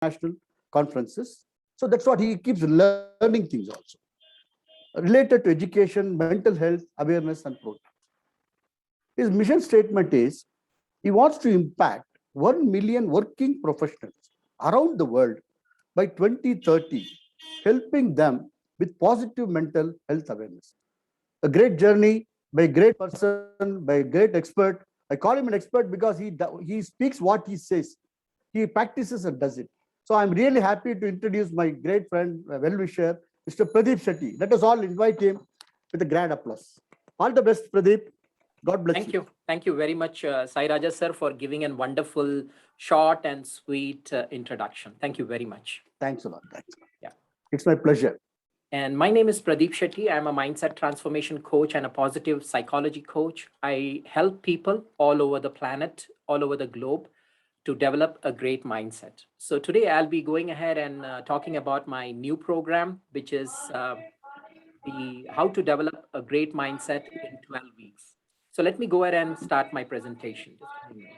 international conferences. So that's what he keeps learning things also related to education, mental health, awareness, and growth. His mission statement is he wants to impact 1 million working professionals around the world by 2030, helping them with positive mental health awareness. A great journey by a great person, by a great expert. I call him an expert because he speaks what he says. He practices and does it. So I'm really happy to introduce my great friend, well-wisher, Mr. Pradeep Shetty. Let us all invite him with a grand applause. All the best, Pradeep. God bless you. Thank you. Thank you very much, Sai Raja sir, for giving a wonderful, short and sweet introduction. Thank you very much. Thanks a lot. Thanks. Yeah. It's my pleasure. And my name is Pradeep Shetty. I'm a mindset transformation coach and a positive psychology coach. I help people all over the planet, all over the globe, to develop a great mindset. So today I'll be going ahead and talking about my new program, which is the how to develop a great mindset in 12 weeks. So let me go ahead and start my presentation. Just a minute.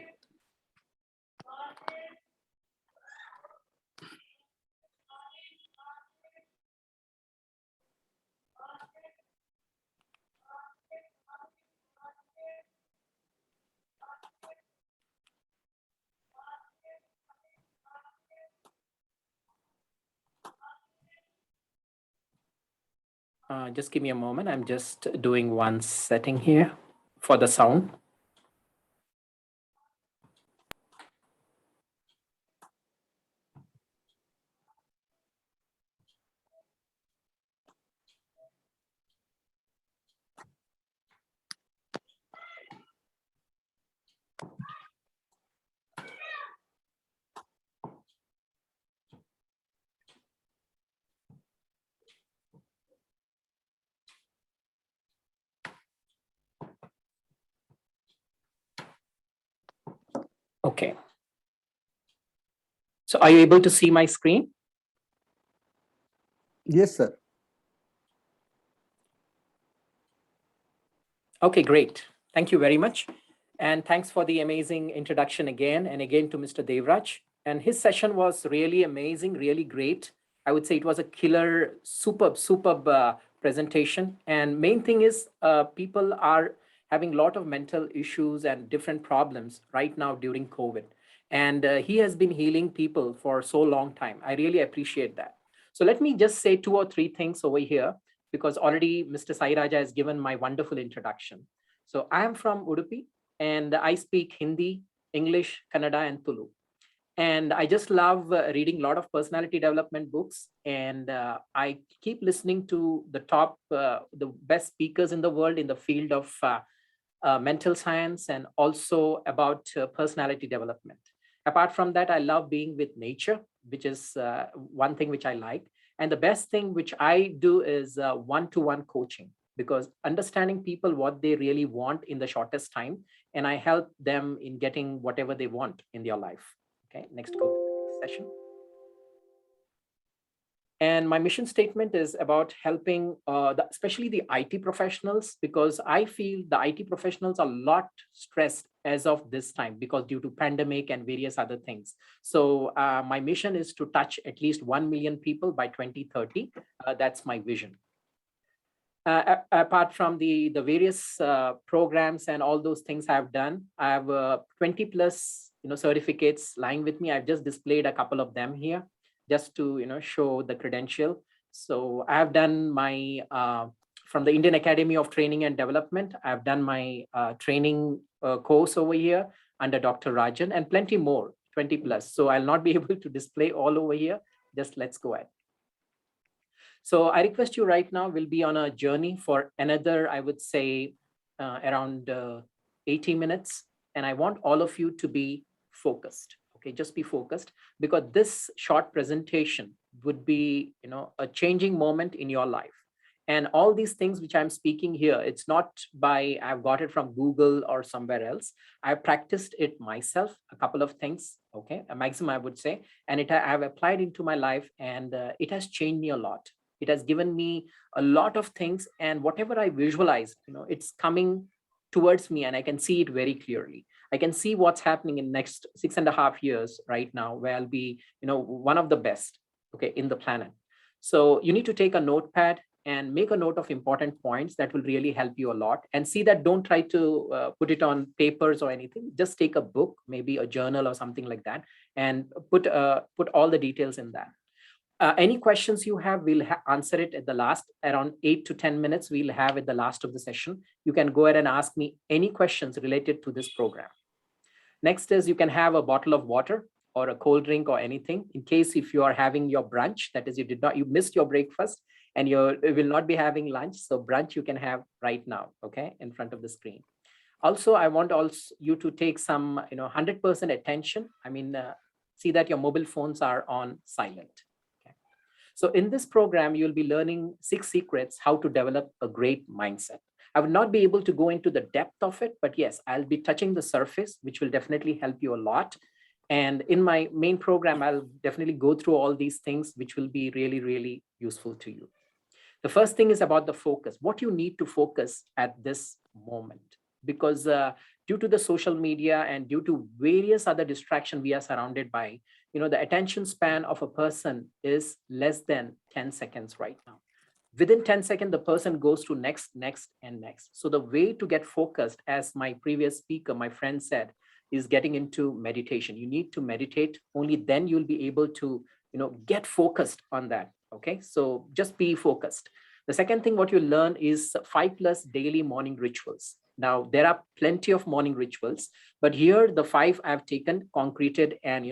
Just give me a moment. I'm just doing one setting here for the sound. Okay. So are you able to see my screen? Yes, sir. Okay, great. Thank you very much. And thanks for the amazing introduction again and again to Mr. Devraj. And his session was really amazing, really great. I would say it was a killer, superb presentation. And main thing is people are having a lot of mental issues and different problems right now during COVID. And he has been healing people for so long time. I really appreciate that. So let me just say 2 or 3 things over here, because already Mr. Sai Raja has given my wonderful introduction. So I am from Udupi and I speak Hindi, English, Kannada, and Tulu. And I just love reading a lot of personality development books. And I keep listening to the best speakers in the world in the field of mental science and also about personality development. Apart from that, I love being with nature, which is one thing which I like. And the best thing which I do is one-to-one coaching, because understanding people what they really want in the shortest time, and I help them in getting whatever they want in their life. Okay, next go to the next session. And my mission statement is about helping especially the IT professionals, because I feel the IT professionals are a lot stressed as of this time because due to pandemic and various other things. So my mission is to touch at least 1 million people by 2030. That's my vision. Apart from the various programs and all those things I've done, I have 20 plus certificates lying with me. I've just displayed a couple of them here, just to show the credential. So I have done my from the Indian Academy of Training and Development. I've done my training course over here under Dr. Rajan, and plenty more, 20 plus. So I'll not be able to display all over here. Just let's go ahead. So I request you right now, we'll be on a journey for another, I would say, around 80 minutes. And I want all of you to be focused. Okay, just be focused, because this short presentation would be, a changing moment in your life. And all these things which I'm speaking here, it's not by, I've got it from Google or somewhere else. I've practiced it myself, a couple of things, okay, a maximum I would say, and I've applied into my life, and it has changed me a lot. It has given me a lot of things, and whatever I visualized, it's coming towards me and I can see it very clearly. I can see what's happening in next 6.5 years right now, where I'll be, one of the best, okay, in the planet. So you need to take a notepad and make a note of important points that will really help you a lot. And see that don't try to put it on papers or anything. Just take a book, maybe a journal or something like that, and put all the details in that. Any questions you have, we'll answer it at the last, around 8 to 10 minutes. We'll have at the last of the session. You can go ahead and ask me any questions related to this program. Next is you can have a bottle of water or a cold drink or anything in case if you are having your brunch, that is you missed your breakfast and you will not be having lunch. So brunch you can have right now, okay, in front of the screen. Also, I want you to take some, 100% attention. I mean, see that your mobile phones are on silent. Okay. So in this program, you'll be learning 6 secrets how to develop a great mindset. I will not be able to go into the depth of it, but yes, I'll be touching the surface, which will definitely help you a lot. And in my main program, I'll definitely go through all these things, which will be really, really useful to you. The first thing is about the focus, what you need to focus at this moment. Because due to the social media and due to various other distractions we are surrounded by, the attention span of a person is less than 10 seconds right now. Within 10 seconds, the person goes to next, and next. So the way to get focused, as my previous speaker, my friend said, is getting into meditation. You need to meditate. Only then you'll be able to, get focused on that. Okay, so just be focused. The second thing what you learn is 5+ daily morning rituals. Now, there are plenty of morning rituals, but here the 5 I've taken, concreted, and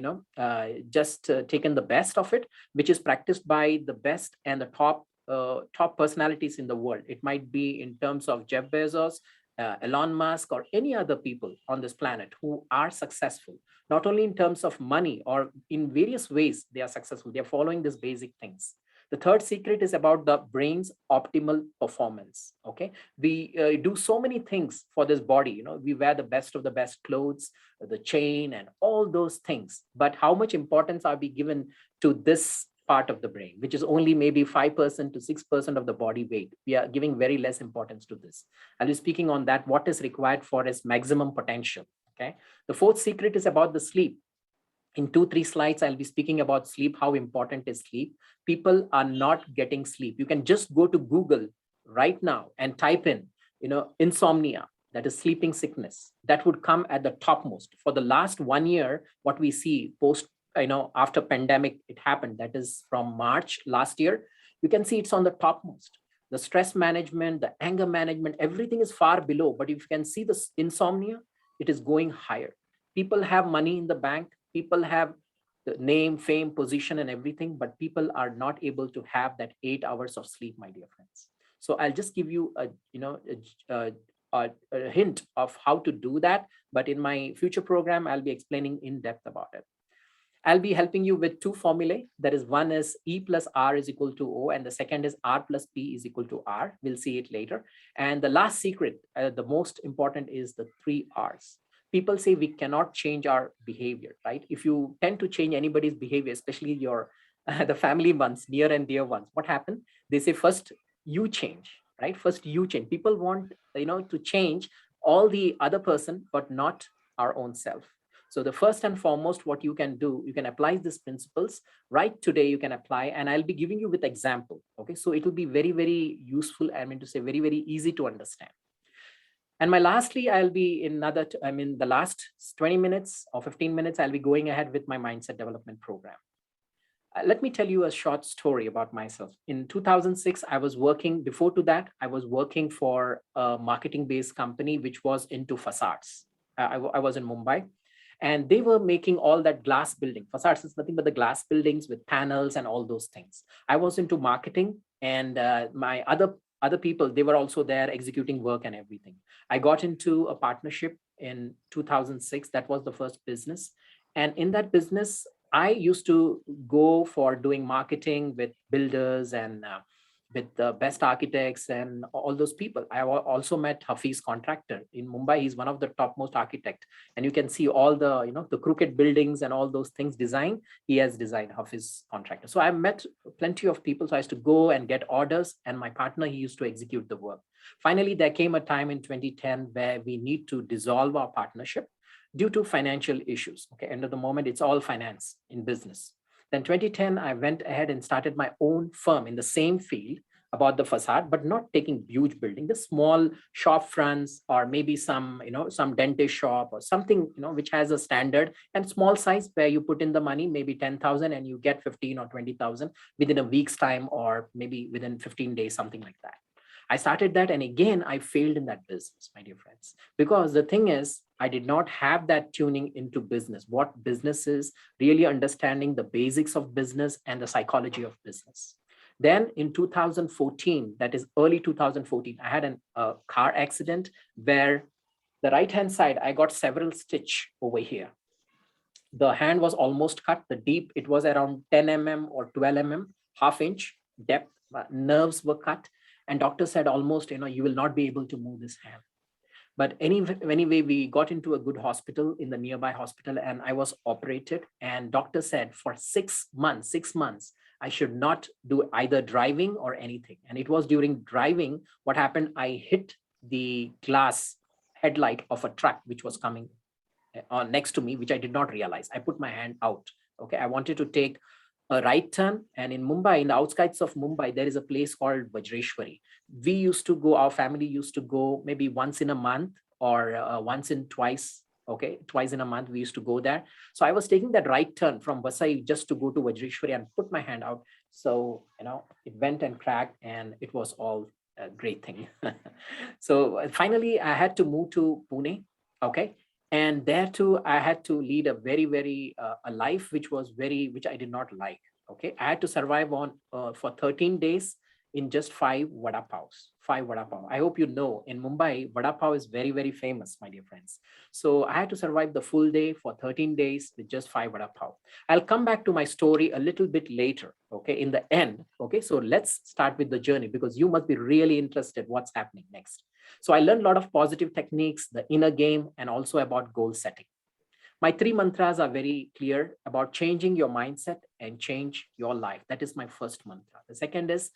just taken the best of it, which is practiced by the best and the top personalities in the world. It might be in terms of Jeff Bezos, Elon Musk, or any other people on this planet who are successful, not only in terms of money or in various ways they are successful. They're following these basic things. The third secret is about the brain's optimal performance. Okay, we do so many things for this body. We wear the best of the best clothes, the chain, and all those things. But how much importance are we given to this part of the brain, which is only maybe 5% to 6% of the body weight? We are giving very less importance to this. I'll be speaking on that, what is required for its maximum potential. Okay. The fourth secret is about the sleep. In 2-3 slides, I'll be speaking about sleep, how important is sleep. People are not getting sleep. You can just go to Google right now and type in, insomnia, that is sleeping sickness. That would come at the topmost. For the last 1 year, what we see post, after pandemic, it happened. That is from March last year. You can see it's on the topmost. The stress management, the anger management, everything is far below. But if you can see the insomnia, it is going higher. People have money in the bank. People have the name, fame, position, and everything, but people are not able to have that 8 hours of sleep, my dear friends. So I'll just give you a hint of how to do that. But in my future program, I'll be explaining in depth about it. I'll be helping you with 2 formulae. That is, one is E plus R is equal to O, and the second is R plus P is equal to R. We'll see it later. And the last secret, the most important, is the 3 R's. People say we cannot change our behavior, right? If you tend to change anybody's behavior, especially your the family ones, near and dear ones, what happened? They say first you change, right? First you change. People want to change all the other person, but not our own self. So the first and foremost, what you can do, you can apply these principles right today. You can apply, and I'll be giving you with example. Okay, so it will be very, very useful. I mean to say very, very easy to understand. And lastly, I'll be in the last 20 minutes or 15 minutes, I'll be going ahead with my mindset development program. Let me tell you a short story about myself. In 2006, I was working, before to that, I was working for a marketing-based company, which was into facades. I was in Mumbai, and they were making all that glass building. Facades is nothing but the glass buildings with panels and all those things. I was into marketing, and my other people, they were also there executing work and everything. I got into a partnership in 2006. That was the first business. And in that business, I used to go for doing marketing with builders and with the best architects and all those people. I also met Hafiz Contractor in Mumbai. He's one of the topmost architect. And you can see all the, the crooked buildings and all those things designed. He has designed Hafiz Contractor. So I met plenty of people. So I used to go and get orders, and my partner, he used to execute the work. Finally, there came a time in 2010 where we need to dissolve our partnership. due to financial issues. Okay, end of the moment, it's all finance in business. Then 2010, I went ahead and started my own firm in the same field about the facade, but not taking huge building, the small shop fronts, or maybe some, some dentist shop or something, which has a standard and small size where you put in the money, maybe 10,000 and you get 15 or 20,000 within a week's time, or maybe within 15 days, something like that. I started that, and again, I failed in that business, my dear friends, because the thing is, I did not have that tuning into business, what business is, really understanding the basics of business and the psychology of business. Then in 2014, that is early 2014, I had a car accident where the right-hand side, I got several stitch over here. The hand was almost cut. The deep, it was around 10 mm or 12 mm, half inch depth. Nerves were cut. And doctor said almost, you will not be able to move this hand. But anyway, we got into a good hospital, in the nearby hospital, and I was operated. And doctor said for 6 months, I should not do either driving or anything. And it was during driving, what happened, I hit the glass headlight of a truck which was coming next to me, which I did not realize. I put my hand out. Okay, I wanted to take a right turn. And in Mumbai, in the outskirts of Mumbai, there is a place called Vajreshwari. We used to go, our family used to go maybe once in a month, or twice in a month, we used to go there. So I was taking that right turn from Vasai just to go to Vajreshwari and put my hand out. So, it went and cracked, and it was all a great thing. So finally, I had to move to Pune. Okay. And there too, I had to lead a very, very a life which I did not like. Okay, I had to survive on for 13 days in just 5 vada pavs. 5 vada pav. I hope you know, in Mumbai, vada pav is very, very famous, my dear friends. So I had to survive the full day for 13 days with just 5 vada pav. I'll come back to my story a little bit later. Okay, in the end. Okay, so let's start with the journey, because you must be really interested what's happening next. So I learned a lot of positive techniques, the inner game, and also about goal setting. My 3 mantras are very clear about changing your mindset and change your life. That is my first mantra. The second is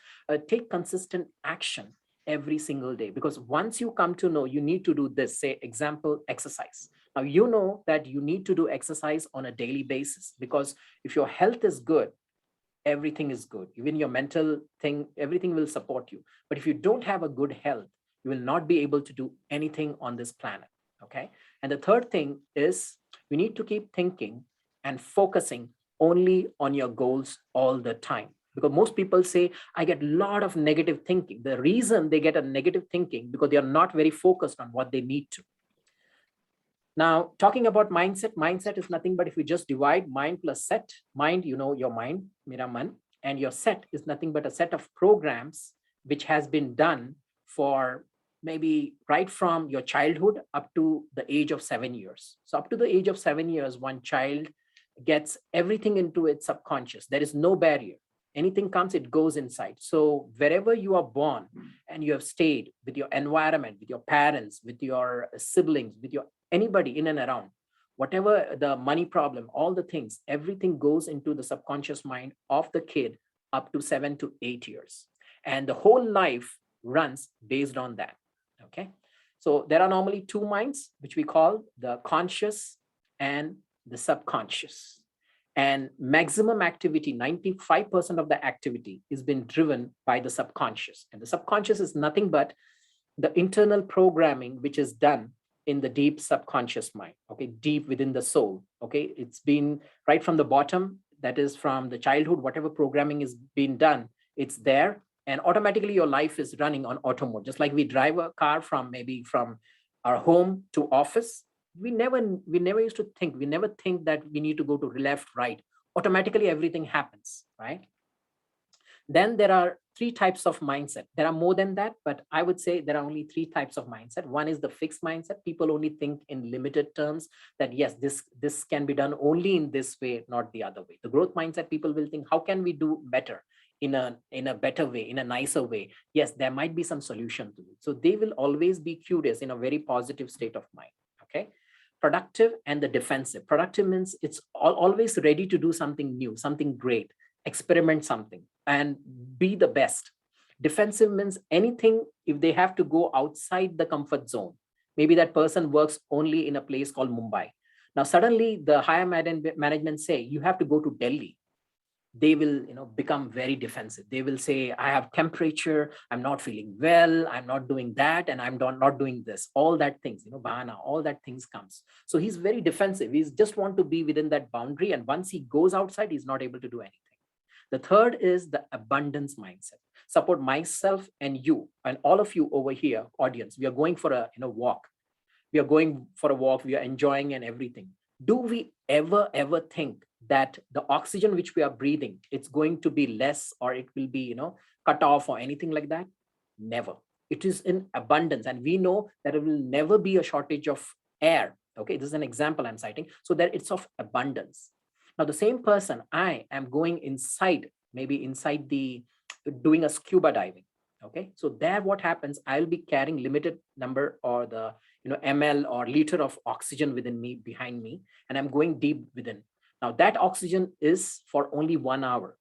take consistent action every single day, because once you come to know you need to do this, say example, exercise. Now, you know that you need to do exercise on a daily basis, because if your health is good, everything is good. Even your mental thing, everything will support you. But if you don't have a good health, you will not be able to do anything on this planet. Okay. And the third thing is you need to keep thinking and focusing only on your goals all the time. Because most people say, I get a lot of negative thinking. The reason they get a negative thinking, because they are not very focused on what they need to. Now, talking about mindset is nothing but if we just divide mind plus set, mind, your mind, mera man, and your set is nothing but a set of programs which has been done for maybe right from your childhood up to the age of 7 years. So up to the age of 7 years, one child gets everything into its subconscious. There is no barrier. Anything comes, it goes inside. So wherever you are born and you have stayed with your environment, with your parents, with your siblings, with your anybody in and around, whatever the money problem, all the things, everything goes into the subconscious mind of the kid up to 7 to 8 years. And the whole life runs based on that. Okay. So there are normally 2 minds, which we call the conscious and the subconscious. And maximum activity, 95% of the activity is being driven by the subconscious. And the subconscious is nothing but the internal programming, which is done in the deep subconscious mind, okay, deep within the soul. Okay, it's been right from the bottom, that is from the childhood, whatever programming is being done, it's there. And automatically your life is running on auto mode. Just like we drive a car from our home to office, we never used to think, we never think that we need to go to left, right. Automatically everything happens, right? Then there are 3 types of mindset. There are more than that, but I would say there are only 3 types of mindset. One is the fixed mindset. People only think in limited terms that yes, this can be done only in this way, not the other way. The growth mindset, people will think, how can we do better in a better way, in a nicer way? Yes, there might be some solution to it. So they will always be curious in a very positive state of mind. Okay. Productive and the defensive. Productive means it's always ready to do something new, something great, experiment something and be the best. Defensive means anything, if they have to go outside the comfort zone, maybe that person works only in a place called Mumbai. Now, suddenly the higher management say, you have to go to Delhi. They will, become very defensive. They will say, I have temperature, I'm not feeling well, I'm not doing that, and I'm not doing this. All that things, bahana, all that things comes. So he's very defensive. He's just want to be within that boundary. And once he goes outside, he's not able to do anything. The third is the abundance mindset. Support myself and you and all of you over here, audience. We are going for a walk. We are going for a walk. We are enjoying and everything. Do we ever think that the oxygen which we are breathing, it's going to be less or it will be, cut off or anything like that? Never. It is in abundance. And we know that it will never be a shortage of air. Okay, this is an example I'm citing. So that it's of abundance. Now, the same person, I am going inside, maybe inside doing a scuba diving. Okay, so there what happens, I'll be carrying limited number or the ml or liter of oxygen within me, behind me, and I'm going deep within. Now that oxygen is for only 1 hour.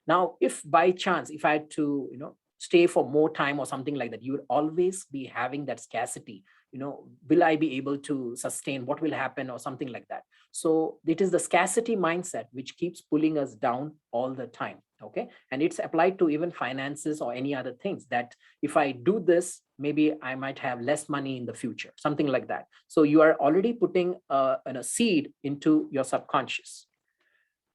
Now, if by chance, if I had to, stay for more time or something like that, you would always be having that scarcity. Will I be able to sustain? What will happen or something like that? So it is the scarcity mindset which keeps pulling us down all the time. Okay. And it's applied to even finances or any other things that if I do this, maybe I might have less money in the future, something like that. So you are already putting a seed into your subconscious.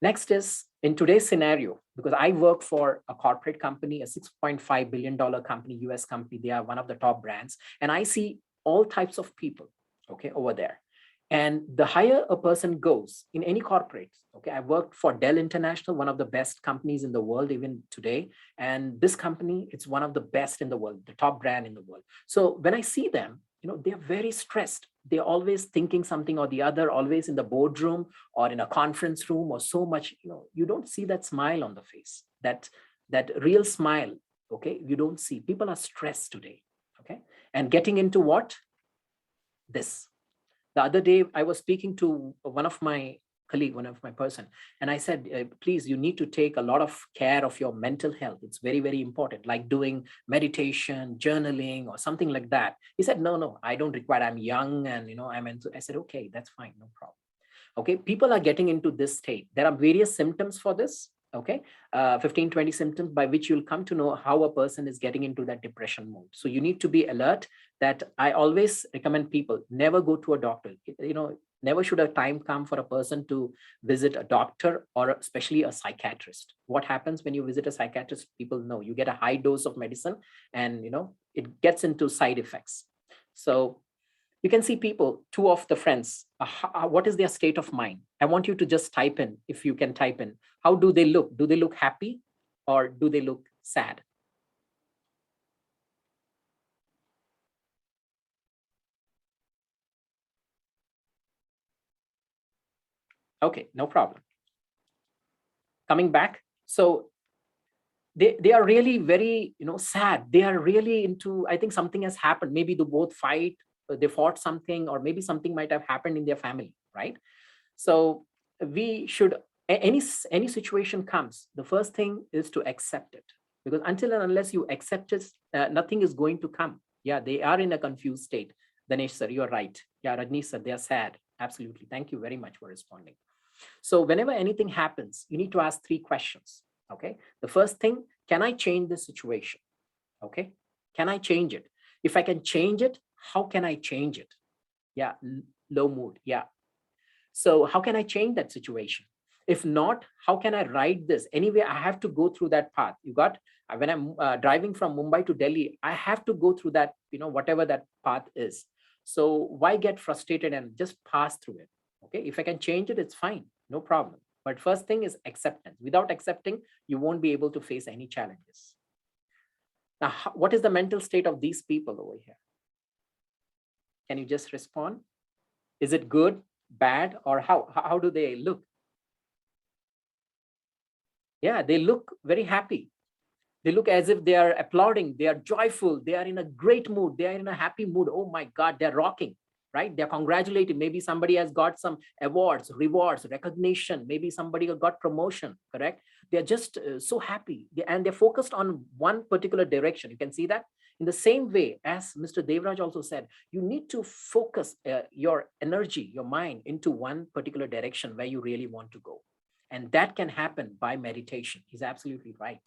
Next is in today's scenario, because I work for a corporate company, a $6.5 billion company, US company, they are one of the top brands. And I see all types of people, okay, over there. And the higher a person goes in any corporate, okay, I worked for Dell International, one of the best companies in the world, even today. And this company, it's one of the best in the world, the top brand in the world. So when I see them, they're very stressed. They're always thinking something or the other, always in the boardroom or in a conference room or so much, you don't see that smile on the face, that real smile. Okay. You don't see. People are stressed today. Okay. And getting into what? This. The other day, I was speaking to one of my colleague, one of my person, and I said, please, you need to take a lot of care of your mental health. It's very, very important, like doing meditation, journaling, or something like that. He said, no, I don't require. I'm young, and I'm into. I said, okay, that's fine, no problem. Okay, people are getting into this state. There are various symptoms for this. Okay, 15, 20 symptoms by which you'll come to know how a person is getting into that depression mode. So you need to be alert. That I always recommend people never go to a doctor. Never should a time come for a person to visit a doctor or especially a psychiatrist. What happens when you visit a psychiatrist? People know you get a high dose of medicine, and it gets into side effects. So you can see people, two of the friends, what is their state of mind? I want you to just type in, if you can type in, how do they look? Do they look happy or do they look sad? Okay, no problem. Coming back. So they are really very, sad. They are really into, I think something has happened. Maybe they both fight, they fought something, or maybe something might have happened in their family, right? So we should, any situation comes, the first thing is to accept it, because until and unless you accept it, nothing is going to come. Yeah, they are in a confused state. Dinesh sir, you're right. Yeah, Rajneesh sir, they are sad. Absolutely. Thank you very much for responding. So whenever anything happens, you need to ask 3 questions. Okay. The first thing, can I change the situation? Okay. Can I change it? If I can change it, how can I change it? Yeah. Low mood. Yeah. So how can I change that situation? If not, how can I ride this? Anyway, I have to go through that path. You got, when I'm driving from Mumbai to Delhi, I have to go through that, whatever that path is. So why get frustrated and just pass through it? Okay. If I can change it, it's fine. No problem. But first thing is acceptance. Without accepting, you won't be able to face any challenges. Now, what is the mental state of these people over here? Can you just respond? Is it good, bad, or how do they look? Yeah, they look very happy. They look as if they are applauding. They are joyful. They are in a great mood. They are in a happy mood. Oh my God, they're rocking, right? They're congratulating. Maybe somebody has got some awards, rewards, recognition. Maybe somebody got promotion, correct? They're just so happy. And they're focused on one particular direction. You can see that In the same way, as Mr. Devraj also said, you need to focus your energy, your mind into one particular direction where you really want to go. And that can happen by meditation. He's absolutely right.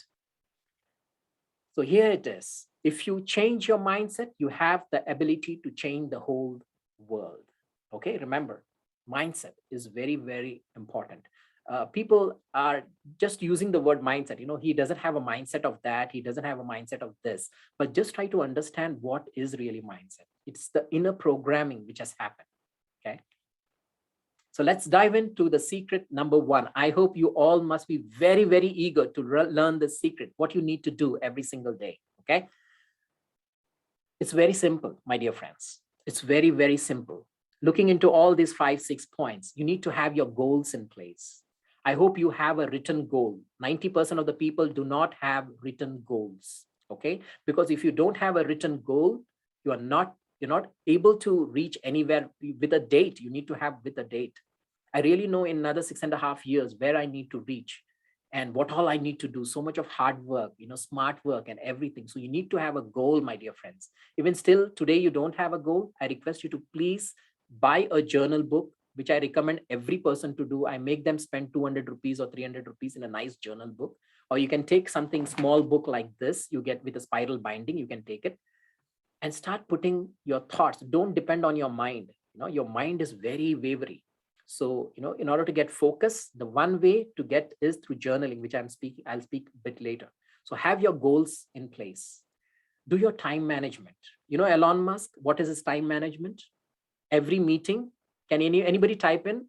So here it is. If you change your mindset, you have the ability to change the whole world. Okay, remember, mindset is very, very important. People are just using the word mindset. He doesn't have a mindset of that. He doesn't have a mindset of this. But just try to understand what is really mindset. It's the inner programming which has happened. Okay. So let's dive into the secret number one. I hope you all must be very, very eager to learn the secret, what you need to do every single day. Okay. It's very simple, my dear friends. It's very, very simple. Looking into all these 5, 6 points, you need to have your goals in place. I hope you have a written goal. 90% of the people do not have written goals. Okay. Because if you don't have a written goal, you're not able to reach anywhere with a date. You need to have with a date. I really know in another 6.5 years where I need to reach and what all I need to do. So much of hard work, smart work and everything. So you need to have a goal, my dear friends. Even still today, you don't have a goal. I request you to please buy a journal book, which I recommend every person to do. I make them spend 200 rupees or 300 rupees in a nice journal book. Or you can take something small book like this. You get with a spiral binding, you can take it and start putting your thoughts. Don't depend on your mind. Your mind is very wavery. So, in order to get focus, the one way to get is through journaling, which I'll speak a bit later. So have your goals in place. Do your time management. Elon Musk, what is his time management? Every meeting, can anybody type in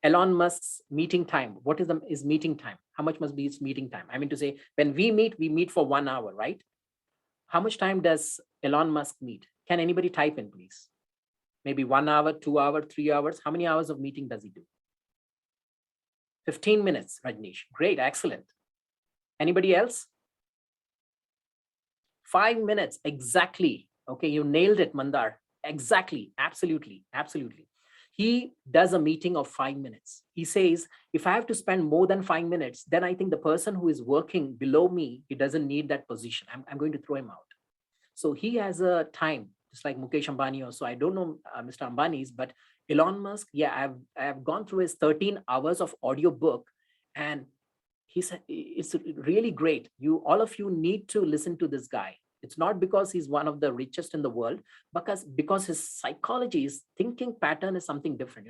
Elon Musk's meeting time? What is his meeting time? How much must be his meeting time? I mean to say, when we meet for 1 hour, right? How much time does Elon Musk meet? Can anybody type in, please? Maybe 1 hour, 2 hours, 3 hours. How many hours of meeting does he do? 15 minutes, Rajneesh. Great, excellent. Anybody else? 5 minutes, exactly. Okay, you nailed it, Mandar. Exactly, absolutely, absolutely. He does a meeting of 5 minutes. He says, if I have to spend more than 5 minutes, then I think the person who is working below me, he doesn't need that position. I'm going to throw him out. So he has a time, just like Mukesh Ambani also. I don't know Mr. Ambani's, but Elon Musk, yeah, I've gone through his 13 hours of audio book, and he said it's really great. All of you need to listen to this guy. It's not because he's one of the richest in the world, because his psychology, his thinking pattern is something different.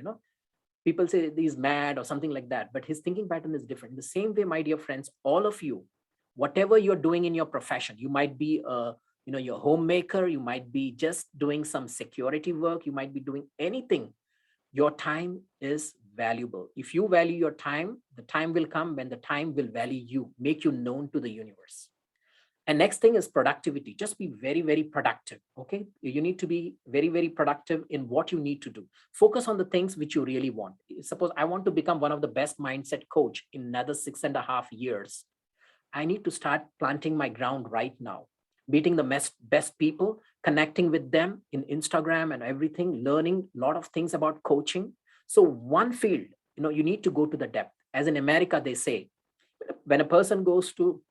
People say he's mad or something like that, but his thinking pattern is different. In the same way, my dear friends, all of you, whatever you're doing in your profession, you might be your homemaker, you might be just doing some security work, you might be doing anything. Your time is valuable. If you value your time, the time will come when the time will value you, make you known to the universe. And next thing is productivity. Just be very, very productive. Okay. You need to be very, very productive in what you need to do. Focus on the things which you really want. Suppose I want to become one of the best mindset coach in another 6.5 years. I need to start planting my ground right now, meeting the best people, connecting with them in Instagram and everything, learning a lot of things about coaching. So one field, you need to go to the depth. As in America, they say, when a person goes to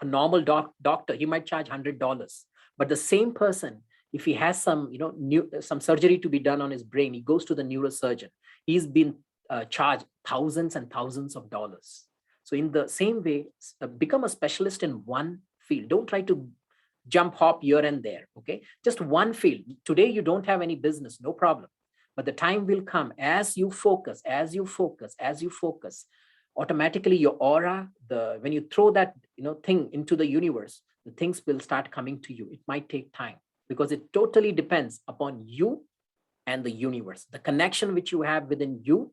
a normal doctor, he might charge $100. But the same person, if he has some, some surgery to be done on his brain, he goes to the neurosurgeon. He's been charged thousands and thousands of dollars. So in the same way, become a specialist in one field. Don't try to jump hop here and there. Okay, just one field. Today you don't have any business, no problem. But the time will come as you focus, automatically your aura, when you throw that thing into the universe, the things will start coming to you. It might take time because it totally depends upon you and the universe, the connection which you have within you,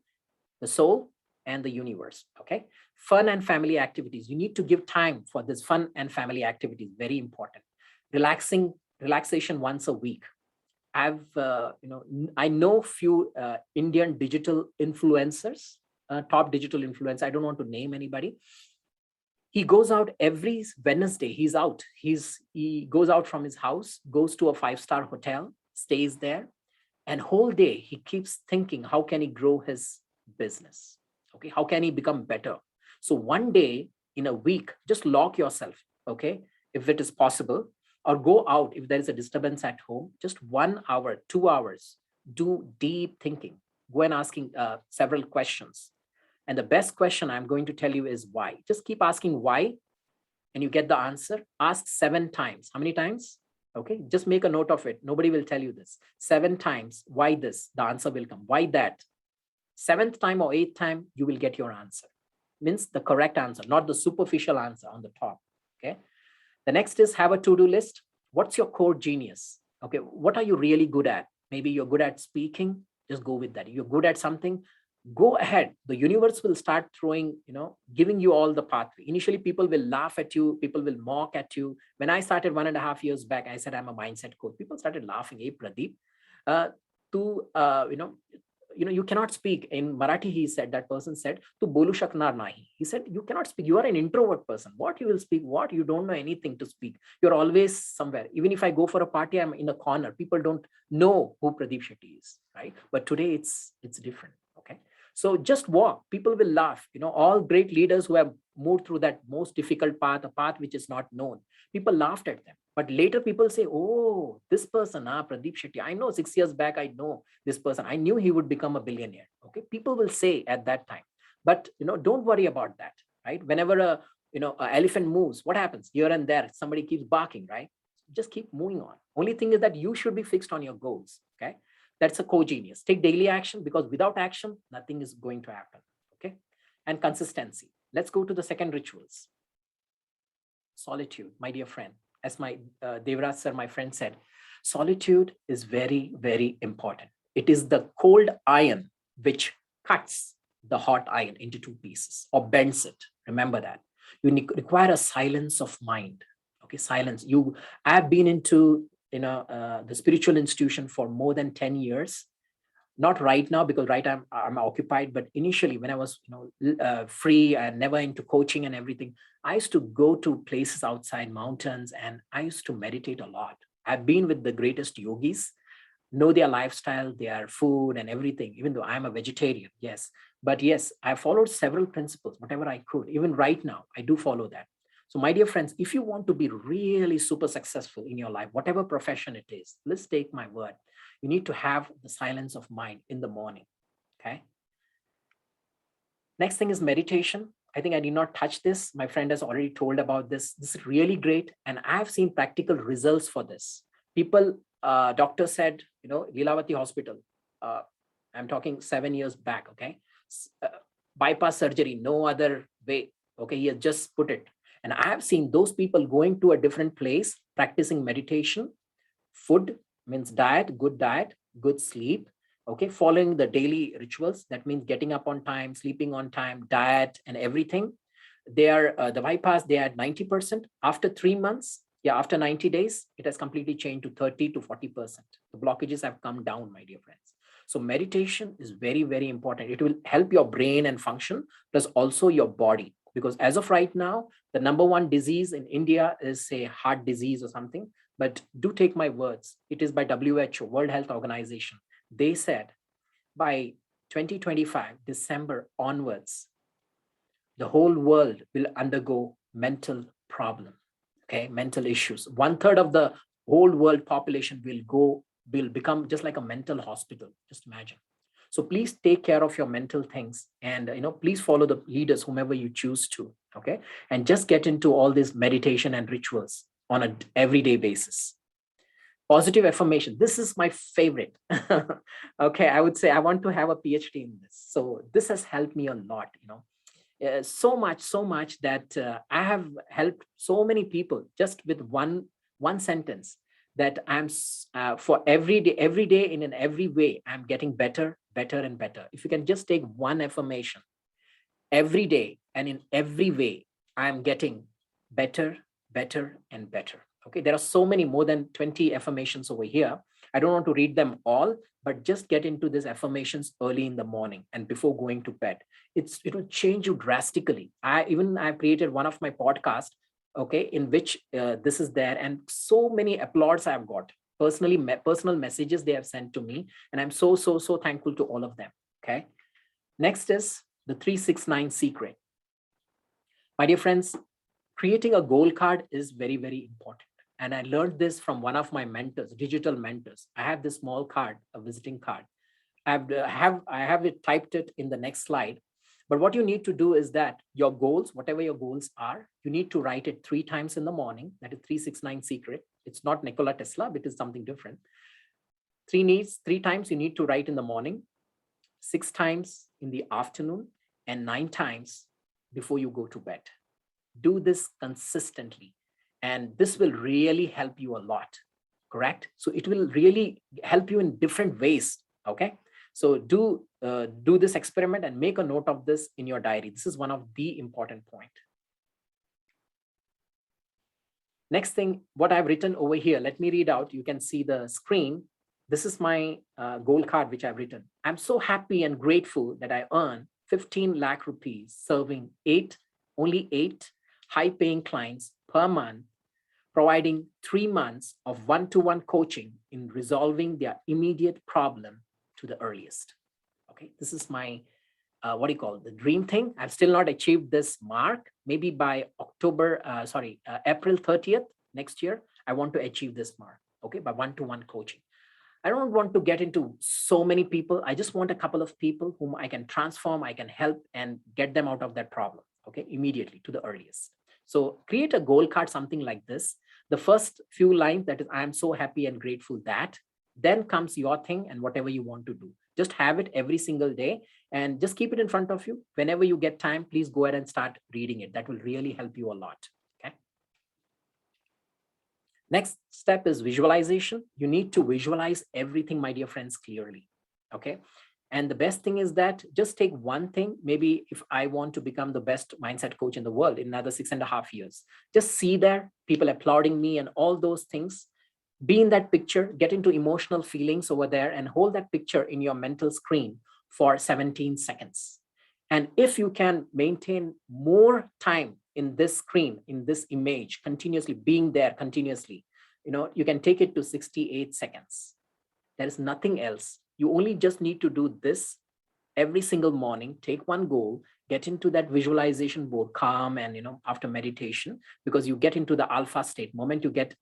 the soul and the universe. Okay, fun and family activities. You need to give time for this fun and family activities. Very important. Relaxation once a week. I know few Indian digital influencers, top digital influencer. I don't want to name anybody. He goes out every Wednesday. He's out. He goes out from his house, goes to a 5-star hotel, stays there, and whole day he keeps thinking, how can he grow his business? Okay, how can he become better? So one day in a week, just lock yourself. Okay, if it is possible, or go out if there is a disturbance at home, just 1 hour, 2 hours, do deep thinking, go and asking several questions. And the best question I'm going to tell you is why. Just keep asking why, and you get the answer. Ask 7 times. How many times? Okay, just make a note of it. Nobody will tell you this. 7 times, why this? The answer will come. Why that? 7th time or 8th time, you will get your answer. Means the correct answer, not the superficial answer on the top. Okay. The next is have a to-do list. What's your core genius? Okay, what are you really good at? Maybe you're good at speaking, just go with that. You're good at something, go ahead. The universe will start throwing, giving you all the pathway. Initially, people will laugh at you, people will mock at you. When I started 1.5 years back, I said I'm a mindset coach. People started laughing. Hey, Pradeep, to you cannot speak. In Marathi, he said, that person said, "Tu bolu shaknar nahi." He said, you cannot speak. You are an introvert person. What you will speak? What? You don't know anything to speak. You're always somewhere. Even if I go for a party, I'm in a corner. People don't know who Pradeep Shetty is, right? But today it's different. Okay. So just walk. People will laugh. All great leaders who have moved through that most difficult path, a path which is not known, people laughed at them. But later people say, oh, this person, Pradeep Shetty, I know 6 years back, I know this person. I knew he would become a billionaire. Okay. People will say at that time, but don't worry about that, right? Whenever a elephant moves, what happens? Here and there, somebody keeps barking, right? Just keep moving on. Only thing is that you should be fixed on your goals. Okay. That's a co-genius. Take daily action, because without action, nothing is going to happen. Okay. And consistency. Let's go to the second rituals. Solitude, my dear friend. As my Devraj sir, my friend said, solitude is very, very important. It is the cold iron which cuts the hot iron into 2 pieces or bends it. Remember that. You require a silence of mind. Okay, silence. I have been into the spiritual institution for more than 10 years. Not right now, because right I'm occupied, but initially when I was free and never into coaching and everything, I used to go to places outside mountains and I used to meditate a lot. I've been with the greatest yogis, know their lifestyle, their food and everything, even though I'm a vegetarian. Yes. But yes, I followed several principles, whatever I could. Even right now, I do follow that. So my dear friends, if you want to be really super successful in your life, whatever profession it is, let's take my word, you need to have the silence of mind in the morning. Okay. Next thing is meditation. I think I did not touch this. My friend has already told about this. This is really great. And I've seen practical results for this. People, doctor said, Lilavati Hospital, I'm talking 7 years back. Okay. Bypass surgery, no other way. Okay. He has just put it. And I have seen those people going to a different place, practicing meditation, food, means diet, good sleep. Okay, following the daily rituals. That means getting up on time, sleeping on time, diet, and everything. They are the bypass. They are at 90%. After 3 months, after 90 days, it has completely changed to 30 to 40%. The blockages have come down, my dear friends. So meditation is very, very important. It will help your brain and function, plus also your body. Because as of right now, the number 1 disease in India is, say, heart disease or something. But do take my words. It is by WHO, World Health Organization. They said by 2025, December onwards, the whole world will undergo mental problem. Okay, mental issues. 1/3 of the whole world population will become just like a mental hospital. Just imagine. So please take care of your mental things, and please follow the leaders, whomever you choose to. Okay, and just get into all this meditation and rituals on an everyday basis. Positive affirmation. This is my favorite. Okay, I would say I want to have a PhD in this. So this has helped me a lot. So much that I have helped so many people just with one sentence, that I'm for every day in every way, I'm getting better and better. If you can just take one affirmation every day and in every way, I'm getting better and better. Okay, there are so many, more than 20 affirmations over here. I don't want to read them all, but just get into these affirmations early in the morning and before going to bed. It will change you drastically. I created one of my podcasts, okay, in which this is there, and so many applauds I've got. Personal messages they have sent to me, and I'm so thankful to all of them. Okay. Next is the 369 secret. My dear friends, creating a goal card is very, very important. And I learned this from one of my mentors, digital mentors. I have this small card, a visiting card. I have it typed it in the next slide. But what you need to do is that your goals, whatever your goals are, you need to write it 3 times in the morning. That is 369 secret. It's not Nikola Tesla, it is something different. 3 times you need to write in the morning, 6 times in the afternoon, and 9 times before you go to bed. Do this consistently, and this will really help you a lot, correct? So it will really help you in different ways, okay? So do this experiment and make a note of this in your diary. This is one of the important point. Next thing, what I've written over here, let me read out. You can see the screen. This is my goal card, which I've written. I'm so happy and grateful that I earn 15 lakh rupees serving only eight high-paying clients per month, providing 3 months of one-to-one coaching in resolving their immediate problem to the earliest. Okay, this is my the dream thing. I've still not achieved this mark. Maybe by April 30th next year, I want to achieve this mark. Okay, by one-to-one coaching. I don't want to get into so many people. I just want a couple of people whom I can transform, I can help and get them out of that problem, okay, immediately to the earliest. So create a goal card, something like this. The first few lines, that is, I am so happy and grateful that, then comes your thing and whatever you want to do. Just have it every single day and just keep it in front of you. Whenever you get time, please go ahead and start reading it. That will really help you a lot. Okay. Next step is visualization. You need to visualize everything, my dear friends, clearly. Okay. And the best thing is that just take one thing. Maybe if I want to become the best mindset coach in the world in another 6.5 years, just see there, people applauding me and all those things. Be in that picture, get into emotional feelings over there and hold that picture in your mental screen for 17 seconds. And if you can maintain more time in this screen, in this image, continuously being there continuously, you can take it to 68 seconds. There is nothing else. You only just need to do this every single morning. Take one goal, get into that visualization board, calm, and after meditation, because you get into the alpha state. Moment you get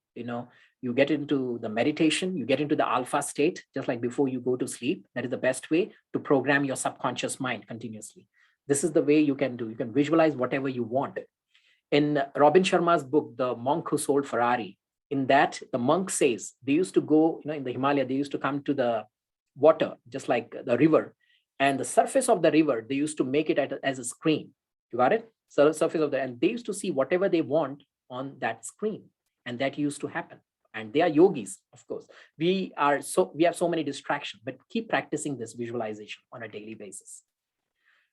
you get into the meditation, you get into the alpha state, just like before you go to sleep. That is the best way to program your subconscious mind continuously. This is the way you can do. You can visualize whatever you want. In Robin Sharma's book, The Monk Who Sold Ferrari, in that the monk says they used to go, in the Himalaya, they used to come to the water, just like the river, and the surface of the river, they used to make it as a screen. You got it? So the surface of and they used to see whatever they want on that screen, and that used to happen. And they are yogis, of course. We have so many distractions, but keep practicing this visualization on a daily basis.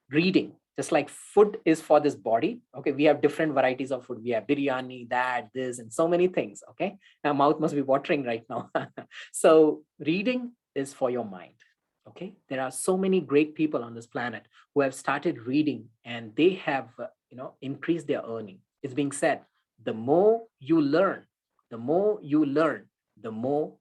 Reading, just like food is for this body. Okay, we have different varieties of food. We have biryani, this, and so many things. Okay, now mouth must be watering right now. So reading is for your mind. Okay, there are so many great people on this planet who have started reading, and they have increased their earning. It's being said, the more you learn, the more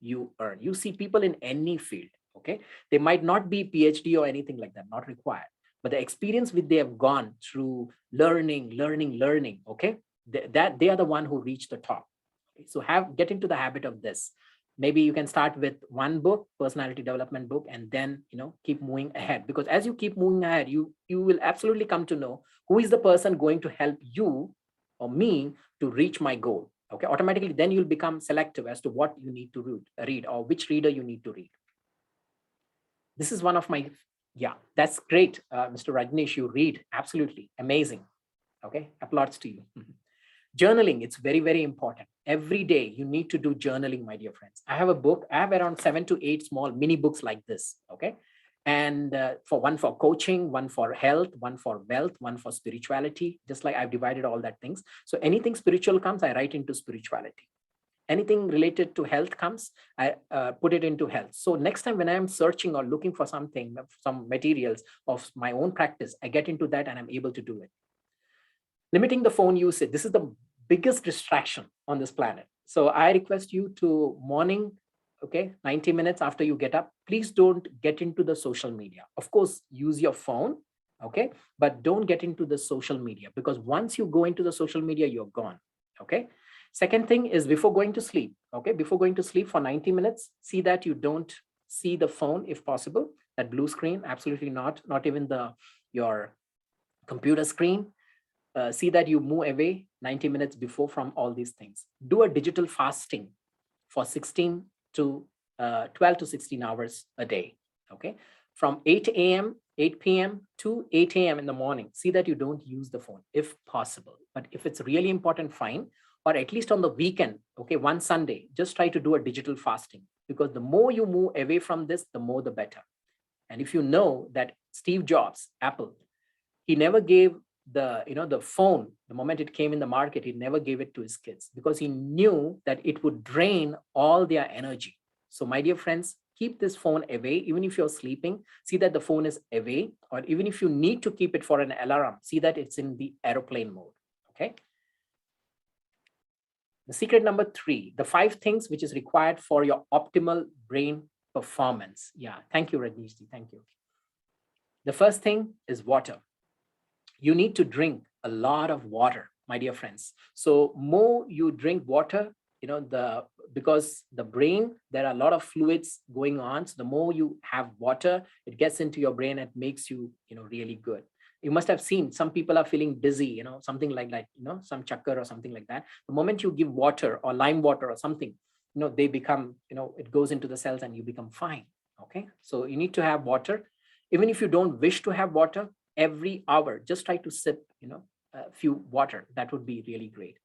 you earn. You see people in any field. Okay, they might not be PhD or anything like that, not required, but the experience which they have gone through learning. Okay, that they are the one who reach the top. Okay? So get into the habit of this. Maybe you can start with one book, personality development book, and then keep moving ahead. Because as you keep moving ahead, you will absolutely come to know who is the person going to help you or me to reach my goal. Okay, automatically then you'll become selective as to what you need to read or which reader you need to read. This is one of my, that's great, Mr. Rajneesh, you read, absolutely amazing. Okay, applause to you. Journaling, it's very, very important. Every day you need to do journaling, my dear friends. I have a book. I have around 7 to 8 small mini books like this. Okay. And one for coaching, one for health, one for wealth, one for spirituality, just like I've divided all that things. So anything spiritual comes, I write into spirituality. Anything related to health comes, I put it into health. So next time when I'm searching or looking for something, some materials of my own practice, I get into that and I'm able to do it. Limiting the phone usage. This is the biggest distraction on this planet. So I request you to morning, 90 minutes after you get up, please don't get into the social media. Of course, use your phone, okay, but don't get into the social media, because once you go into the social media, you're gone. Okay. Second thing is before going to sleep, okay? Before going to sleep for 90 minutes, see that you don't see the phone if possible. That blue screen, absolutely not even your computer screen. See that you move away 90 minutes before from all these things. Do a digital fasting for 16 to 12 to 16 hours a day, okay? From 8 a.m., 8 p.m. to 8 a.m. in the morning, see that you don't use the phone if possible. But if it's really important, fine. Or at least on the weekend, okay, one Sunday, just try to do a digital fasting, because the more you move away from this, the more the better. And if you know that Steve Jobs, Apple, he never gave the phone, the moment it came in the market, he never gave it to his kids because he knew that it would drain all their energy. So my dear friends, keep this phone away. Even if you're sleeping, see that the phone is away, or even if you need to keep it for an alarm, see that it's in the airplane mode, okay? The secret number 3, the 5 things which is required for your optimal brain performance. Yeah, thank you, Rajnishji, thank you. The first thing is water. You need to drink a lot of water, my dear friends. So more you drink water, because the brain, there are a lot of fluids going on. So the more you have water, it gets into your brain and makes you, really good. You must have seen some people are feeling dizzy, something like that, some chakkar or something like that. The moment you give water or lime water or something, they become, it goes into the cells and you become fine. Okay. So you need to have water. Even if you don't wish to have water, every hour, just try to sip, a few water. That would be really great.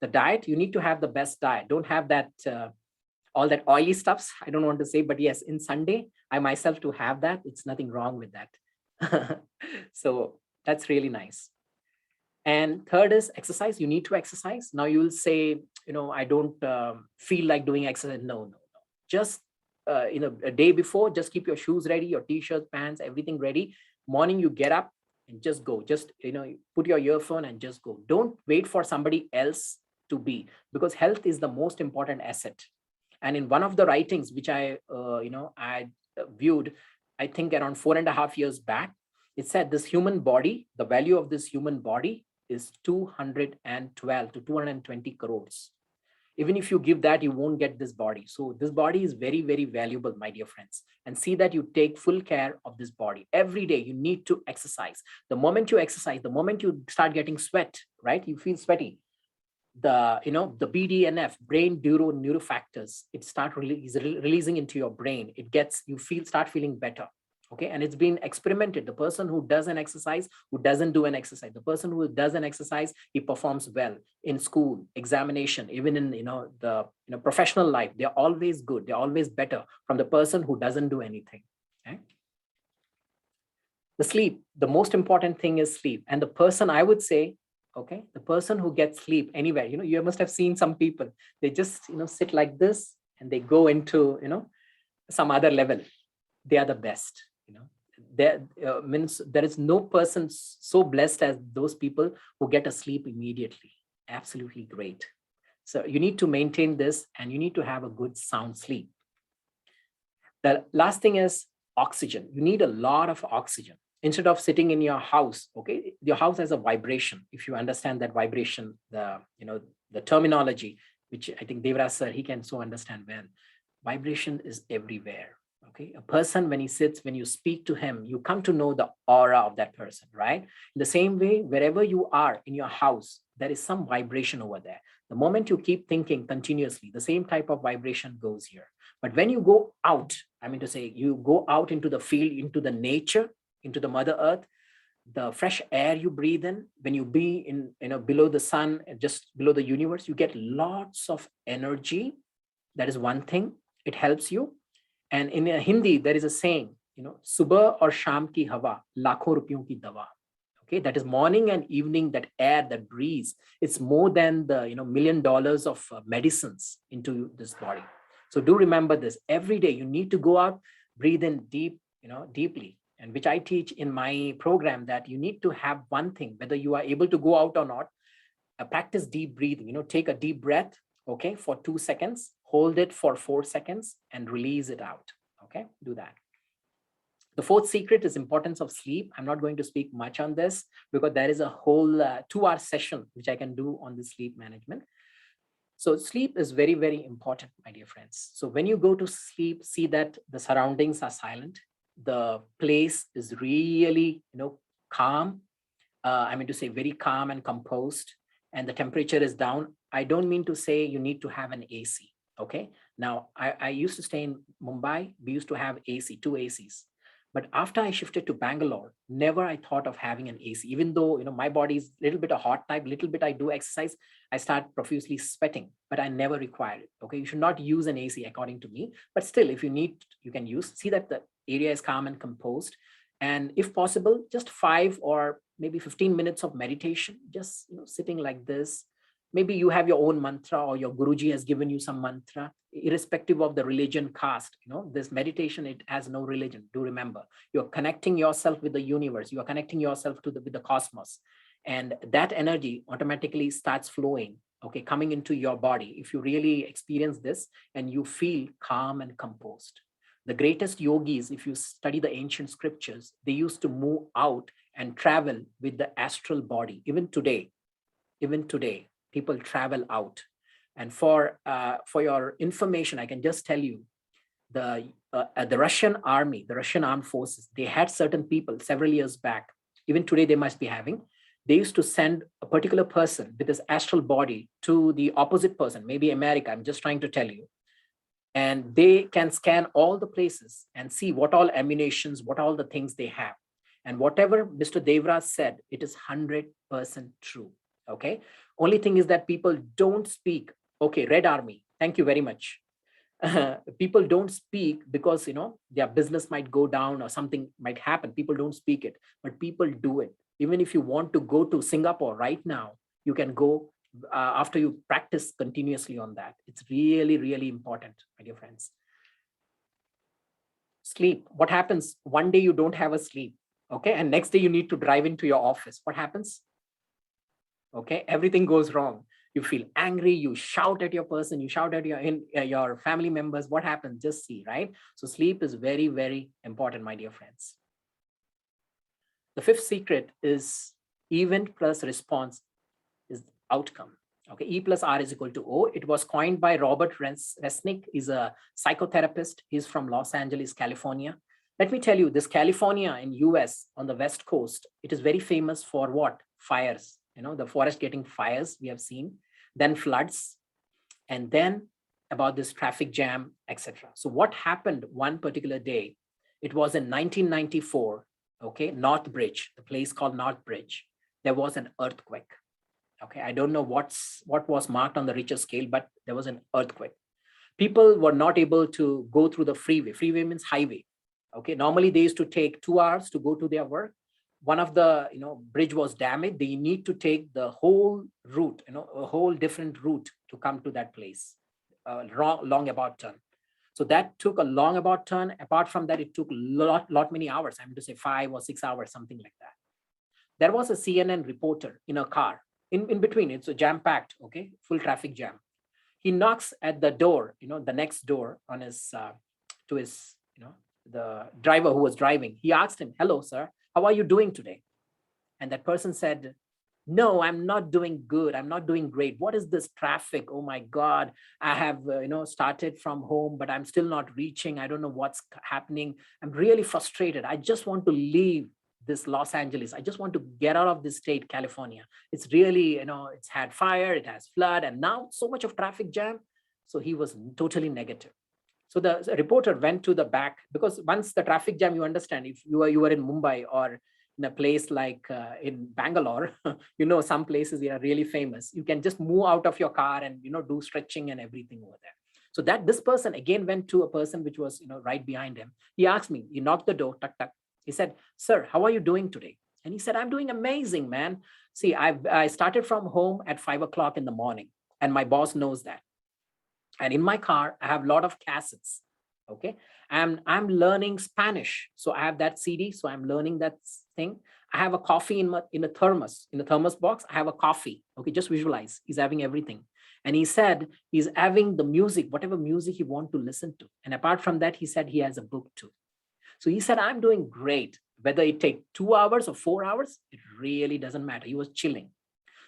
The diet, you need to have the best diet. Don't have that, all that oily stuffs. I don't want to say, but yes, in Sunday, I myself to have that. It's nothing wrong with that. So that's really nice. And third is exercise. You need to exercise. Now you will say, I don't feel like doing exercise. No. Just, a day before, just keep your shoes ready, your t-shirts, pants, everything ready. Morning, you get up and just go. Just, put your earphone and just go. Don't wait for somebody else to be, because health is the most important asset. And in one of the writings, which I viewed, I think around 4.5 years back, it said this human body, the value of this human body is 212 to 220 crores. Even if you give that, you won't get this body. So this body is very, very valuable, my dear friends. And see that you take full care of this body. Every day you need to exercise. The moment you exercise, the moment you start getting sweat, right? You feel sweaty. The BDNF, brain neurofactors, it start releasing into your brain. Start feeling better. Okay, and it's been experimented. The person who does an exercise, who doesn't do an exercise, the person who does an exercise, he performs well in school, examination, even in the professional life. They're always good. They're always better from the person who doesn't do anything. Okay? The sleep, the most important thing is sleep. And the person, I would say, okay, the person who gets sleep anywhere, you must have seen some people, they just sit like this and they go into some other level. They are the best. Means there is no person so blessed as those people who get a sleep immediately. Absolutely great. So you need to maintain this, and you need to have a good sound sleep. The last thing is oxygen. You need a lot of oxygen. Instead of sitting in your house, okay, your house has a vibration. If you understand that vibration, the terminology, which I think Devraj sir, he can so understand well. Vibration is everywhere. Okay, a person, when he sits, when you speak to him, you come to know the aura of that person, right? In the same way, wherever you are in your house, there is some vibration over there. The moment you keep thinking continuously, the same type of vibration goes here. But when you go out, I mean to say, you go out into the field, into the nature, into the Mother Earth, the fresh air you breathe in, when you be in, below the sun, just below the universe, you get lots of energy. That is one thing. It helps you. And in Hindi, there is a saying, Subah or Sham ki hawa, lakhon rupiyon ki dawa. Okay, that is morning and evening, that air, that breeze, it's more than the $1 million of medicines into this body. So do remember this. Every day you need to go out, breathe in deeply. And which I teach in my program, that you need to have one thing, whether you are able to go out or not, practice deep breathing. Take a deep breath, okay, for 2 seconds, hold it for 4 seconds and release it out. Okay, do that. The fourth secret is importance of sleep. I'm not going to speak much on this because there is a whole 2-hour session which I can do on the sleep management. So sleep is very, very important, my dear friends. So when you go to sleep, see that the surroundings are silent. The place is really, calm. I mean to say very calm and composed, and the temperature is down. I don't mean to say you need to have an AC. Okay. Now I used to stay in Mumbai. We used to have AC, two ACs. But after I shifted to Bangalore, never I thought of having an AC, even though my body is a little bit a hot type, little bit I do exercise, I start profusely sweating, but I never require it. Okay. You should not use an AC according to me, but still, if you need, you can use. See that the area is calm and composed. And if possible, just 5 or maybe 15 minutes of meditation, just sitting like this. Maybe you have your own mantra, or your Guruji has given you some mantra, irrespective of the religion, caste. This meditation, it has no religion. Do remember, you're connecting yourself with the universe. You are connecting yourself with the cosmos, and that energy automatically starts flowing, okay, coming into your body. If you really experience this and you feel calm and composed. The greatest yogis, if you study the ancient scriptures, they used to move out and travel with the astral body. Even today, people travel out. And for your information, I can just tell you, the Russian army, the Russian armed forces, they had certain people several years back. Even today, they must be having. They used to send a particular person with his astral body to the opposite person, maybe America. I'm just trying to tell you. And they can scan all the places and see what all ammunitions, what all the things they have. And whatever Mr. Devraj said, it is 100% true. Okay. Only thing is that people don't speak. Okay, Red Army, thank you very much. People don't speak because their business might go down or something might happen. People don't speak it, but people do it. Even if you want to go to Singapore right now, you can go after you practice continuously on that. It's really, really important, my dear friends. Sleep. What happens? One day you don't have a sleep, okay, and next day you need to drive into your office. What happens? Okay, everything goes wrong. You feel angry, you shout at your person, you shout at your family members. What happens? Just see, right? So sleep is very, very important, my dear friends. The fifth secret is event plus response is outcome. Okay, E plus R is equal to O. It was coined by Robert Resnick. He's a psychotherapist. He's from Los Angeles, California. Let me tell you, this California in US on the West Coast, it is very famous for what? Fires. The forest getting fires, we have seen, then floods, and then about this traffic jam, etc. So what happened one particular day? It was in 1994, okay, North Bridge, the place called North Bridge. There was an earthquake. Okay, I don't know what was marked on the Richter scale, but there was an earthquake. People were not able to go through the freeway. Freeway means highway. Okay, normally they used to take 2 hours to go to their work. One of the bridge was damaged. They need to take the whole route, a whole different route to come to that place, long about turn. So that took a long about turn. Apart from that, it took lot many hours. I'm to say 5 or 6 hours, something like that. There was a CNN reporter in a car. In between, it's a jam packed, okay, full traffic jam. He knocks at the door, the next door on his to his, the driver who was driving. He asked him, "Hello, sir. How are you doing today?" And that person said, "No, I'm not doing good. I'm not doing great. What is this traffic? Oh my God. I have, started from home, but I'm still not reaching. I don't know what's happening. I'm really frustrated. I just want to leave this Los Angeles. I just want to get out of this state, California. It's really, it's had fire, it has flood, and now so much of traffic jam." So he was totally negative. So the reporter went to the back, because once the traffic jam, you understand, if you were in Mumbai or in a place like in Bangalore, some places are really famous. You can just move out of your car and, do stretching and everything over there. So this person again went to a person which was, right behind him. He asked me, he knocked the door, tuck, tuck. He said, "Sir, how are you doing today?" And he said, "I'm doing amazing, man. See, I started from home at 5 o'clock in the morning, and my boss knows that. And in my car, I have a lot of cassettes. Okay. And I'm learning Spanish. So I have that CD. So I'm learning that thing. I have a coffee in a thermos box. I have a coffee. Okay. Just visualize. He's having everything. And he said he's having the music, whatever music he wants to listen to. And apart from that, he said he has a book too. So he said, "I'm doing great. Whether it take 2 hours or 4 hours, it really doesn't matter." He was chilling.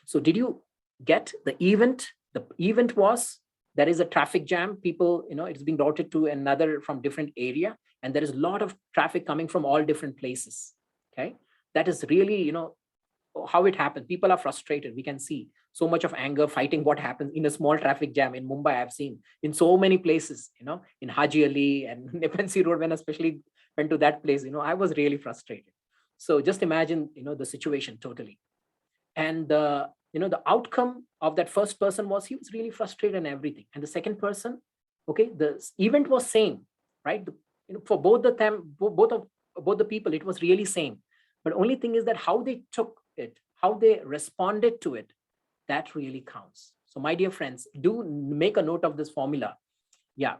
So did you get the event The event was, there is a traffic jam. People, it's being routed to another from different area, and there is a lot of traffic coming from all different places. Okay, that is really, how it happens. People are frustrated. We can see so much of anger fighting what happens in a small traffic jam in Mumbai. I've seen in so many places, in Haji Ali and Nepensi Road, when especially went to that place, I was really frustrated. So just imagine, the situation totally. And the outcome of that first person was, he was really frustrated and everything. And the second person, okay, the event was same, right? For both the them, both the people, it was really same. But only thing is that how they took it, how they responded to it, that really counts. So my dear friends, do make a note of this formula. Yeah,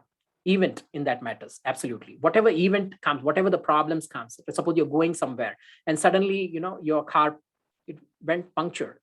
event in that matters. Absolutely. Whatever event comes, whatever the problems comes, suppose you're going somewhere and suddenly, your car, it went puncture,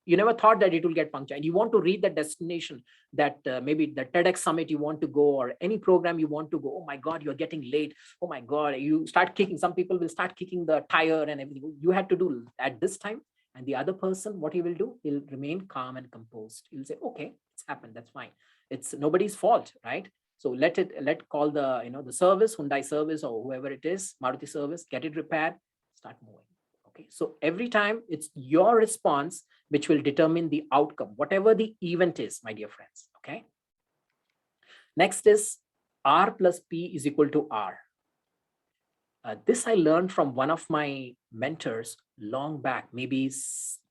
you never thought that it will get punctured, and you want to reach that destination, that maybe the TEDx summit you want to go, or any program you want to go. Oh my God, you're getting late. Oh my God, you start kicking. Some people will start kicking the tire and everything. You had to do at this time. And the other person, what he will do, he'll remain calm and composed. He'll say, okay, it's happened. That's fine. It's nobody's fault, right? So let call the, the service, Hyundai service, or whoever it is, Maruti service, get it repaired, start moving. Okay, so every time it's your response which will determine the outcome, whatever the event is, my dear friends. Okay. Next is R plus P is equal to R. This I learned from one of my mentors long back, maybe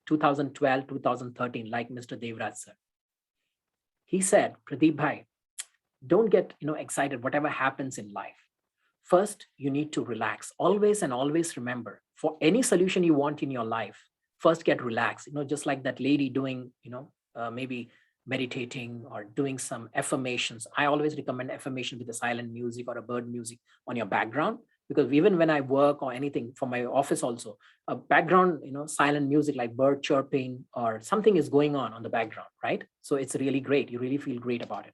2012, 2013, like Mr. Devraj sir. He said, Pradeep bhai, don't get excited whatever happens in life. First, you need to relax. Always and always remember, for any solution you want in your life, first get relaxed. Just like that lady doing, maybe meditating or doing some affirmations. I always recommend affirmation with a silent music or a bird music on your background, because even when I work or anything for my office also, a background, silent music like bird chirping or something is going on the background, right? So it's really great. You really feel great about it.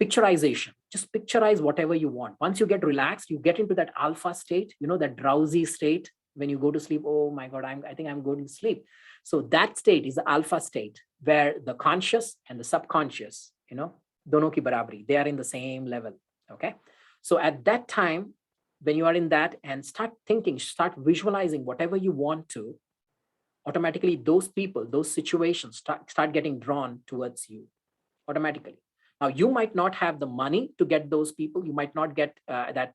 Picturization, just picturize whatever you want. Once you get relaxed, you get into that alpha state, that drowsy state when you go to sleep. Oh my God, I think I'm going to sleep. So that state is the alpha state, where the conscious and the subconscious, dono ki barabari, they are in the same level. Okay. So at that time, when you are in that, and start thinking, start visualizing whatever you want to, automatically those people, those situations start getting drawn towards you automatically. Now, you might not have the money to get those people. You might not get that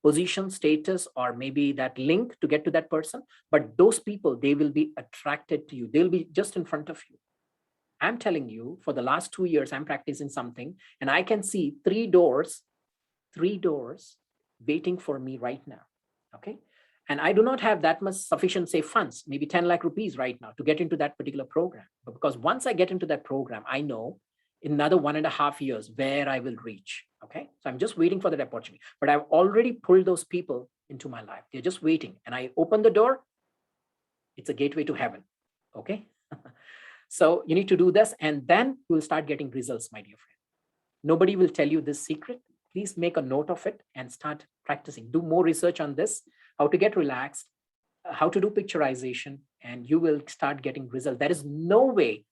position, status, or maybe that link to get to that person. But those people, they will be attracted to you. They'll be just in front of you. I'm telling you, for the last 2 years, I'm practicing something, and I can see three doors waiting for me right now. Okay. And I do not have that much sufficient, say, funds, maybe 10 lakh rupees right now to get into that particular program. But because once I get into that program, I know in another 1.5 years where I will reach. Okay. So I'm just waiting for that opportunity. But I've already pulled those people into my life. They're just waiting. And I open the door. It's a gateway to heaven. Okay. So you need to do this, and then you will start getting results, my dear friend. Nobody will tell you this secret. Please make a note of it and start practicing. Do more research on this, how to get relaxed, how to do picturization, and you will start getting results. There is no way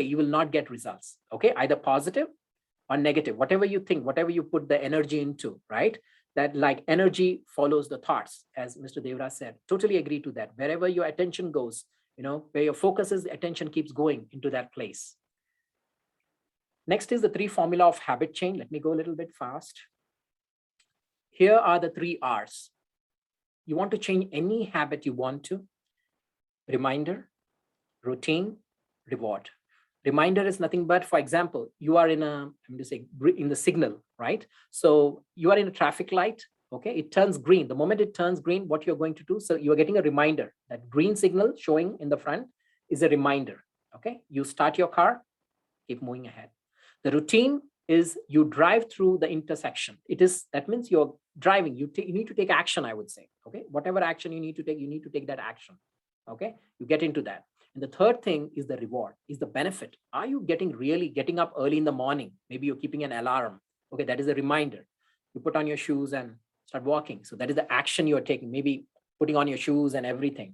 you will not get results. Okay, either positive or negative, whatever you think, whatever you put the energy into, right? That like energy follows the thoughts, as Mr. Devraj said. Totally agree to that. Wherever your attention goes, where your focus is, the attention keeps going into that place. Next is the 3 formula of habit chain. Let me go a little bit fast. Here are the 3 R's. You want to change any habit you want to: reminder, routine, reward. Reminder is nothing but, for example, you are in the signal, right? So you are in a traffic light. Okay, it turns green. The moment it turns green, what you're going to do, so you're getting a reminder. That green signal showing in the front is a reminder. Okay, you start your car, keep moving ahead. The routine is you drive through the intersection. That means you're driving. You need to take action, I would say. Okay, whatever action you need to take that action. Okay, you get into that. And the third thing is the reward, is the benefit. Are you getting up early in the morning? Maybe you're keeping an alarm. Okay, that is a reminder. You put on your shoes and start walking. So that is the action you're taking, maybe putting on your shoes and everything.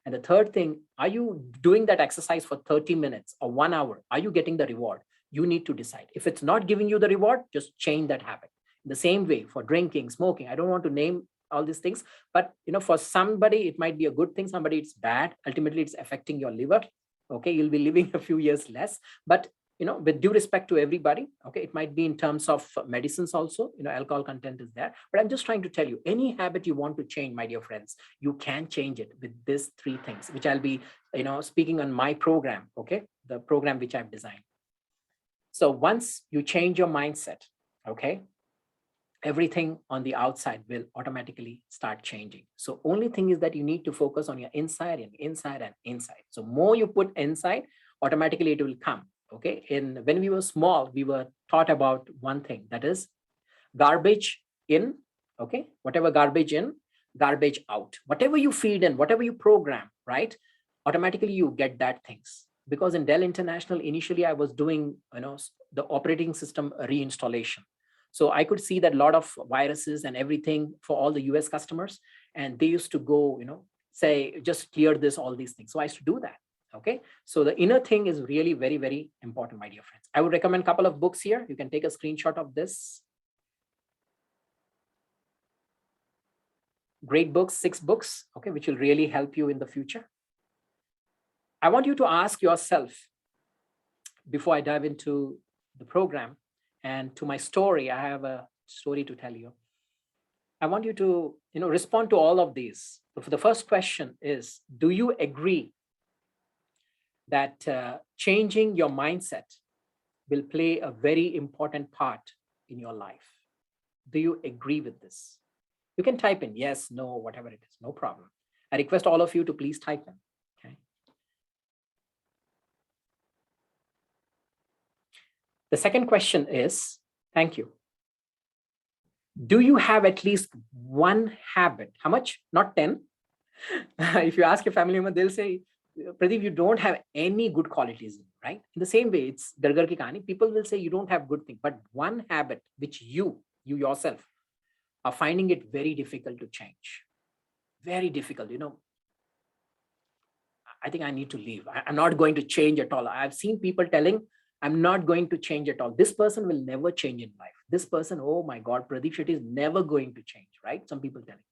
And the third thing, are you doing that exercise for 30 minutes or 1 hour? Are you getting the reward? You need to decide. If it's not giving you the reward, just change that habit. In the same way for drinking, smoking, I don't want to name all these things, but for somebody, it might be a good thing. Somebody, it's bad. Ultimately, it's affecting your liver. Okay. You'll be living a few years less, but with due respect to everybody, okay, it might be in terms of medicines also, alcohol content is there. But I'm just trying to tell you, any habit you want to change, my dear friends, you can change it with these three things, which I'll be, speaking on my program, okay, the program which I've designed. So once you change your mindset, okay, everything on the outside will automatically start changing. So only thing is that you need to focus on your inside and inside and inside. So more you put inside, automatically it will come. Okay. When we were small, we were taught about one thing, that is garbage in, okay, whatever garbage in, garbage out. Whatever you feed in, whatever you program, right, automatically you get that things. Because in Dell International, initially I was doing, the operating system reinstallation. So I could see that a lot of viruses and everything for all the US customers, and they used to go, say, just clear this, all these things. So I used to do that. Okay. So the inner thing is really very, very important, my dear friends. I would recommend a couple of books here. You can take a screenshot of this. Great books, 6 books, okay, which will really help you in the future. I want you to ask yourself, before I dive into the program and to my story, I have a story to tell you. I want you to, respond to all of these. So for the first question is, do you agree that changing your mindset will play a very important part in your life? Do you agree with this? You can type in yes, no, whatever it is, no problem. I request all of you to please type in. Okay. The second question is, thank you. Do you have at least one habit? How much? Not 10. If you ask your family member, they'll say, Pradeep, you don't have any good qualities, right? In the same way, it's Gargar ki kahani. People will say you don't have good things, but one habit which you yourself are finding it very difficult to change. Very difficult, I think I need to leave. I'm not going to change at all. I've seen people telling, I'm not going to change at all. This person will never change in life. This person, oh my God, Pradeep Shetty is never going to change, right? Some people telling.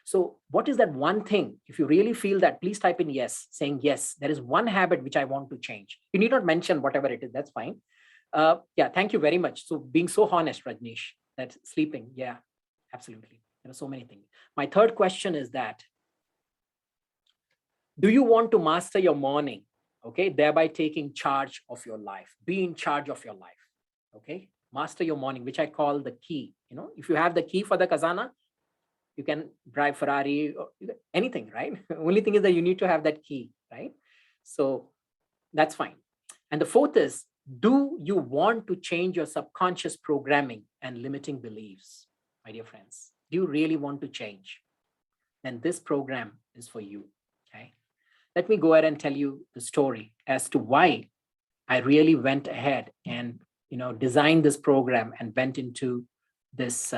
So what is that one thing? If you really feel that, please type in yes, saying yes, there is one habit which I want to change. You need not mention whatever it is, that's fine. Yeah, thank you very much. So being so honest, Rajneesh, that sleeping, yeah, absolutely. There are so many things. My third question is that, do you want to master your morning? Okay, thereby taking charge of your life. Be in charge of your life. Okay, master your morning, which I call the key. If you have the key for the Kazana, you can drive Ferrari or anything, right? Only thing is that you need to have that key, right? So that's fine. And the fourth is, do you want to change your subconscious programming and limiting beliefs, my dear friends? Do you really want to change? Then this program is for you, okay? Let me go ahead and tell you the story as to why I really went ahead and, designed this program and went into this,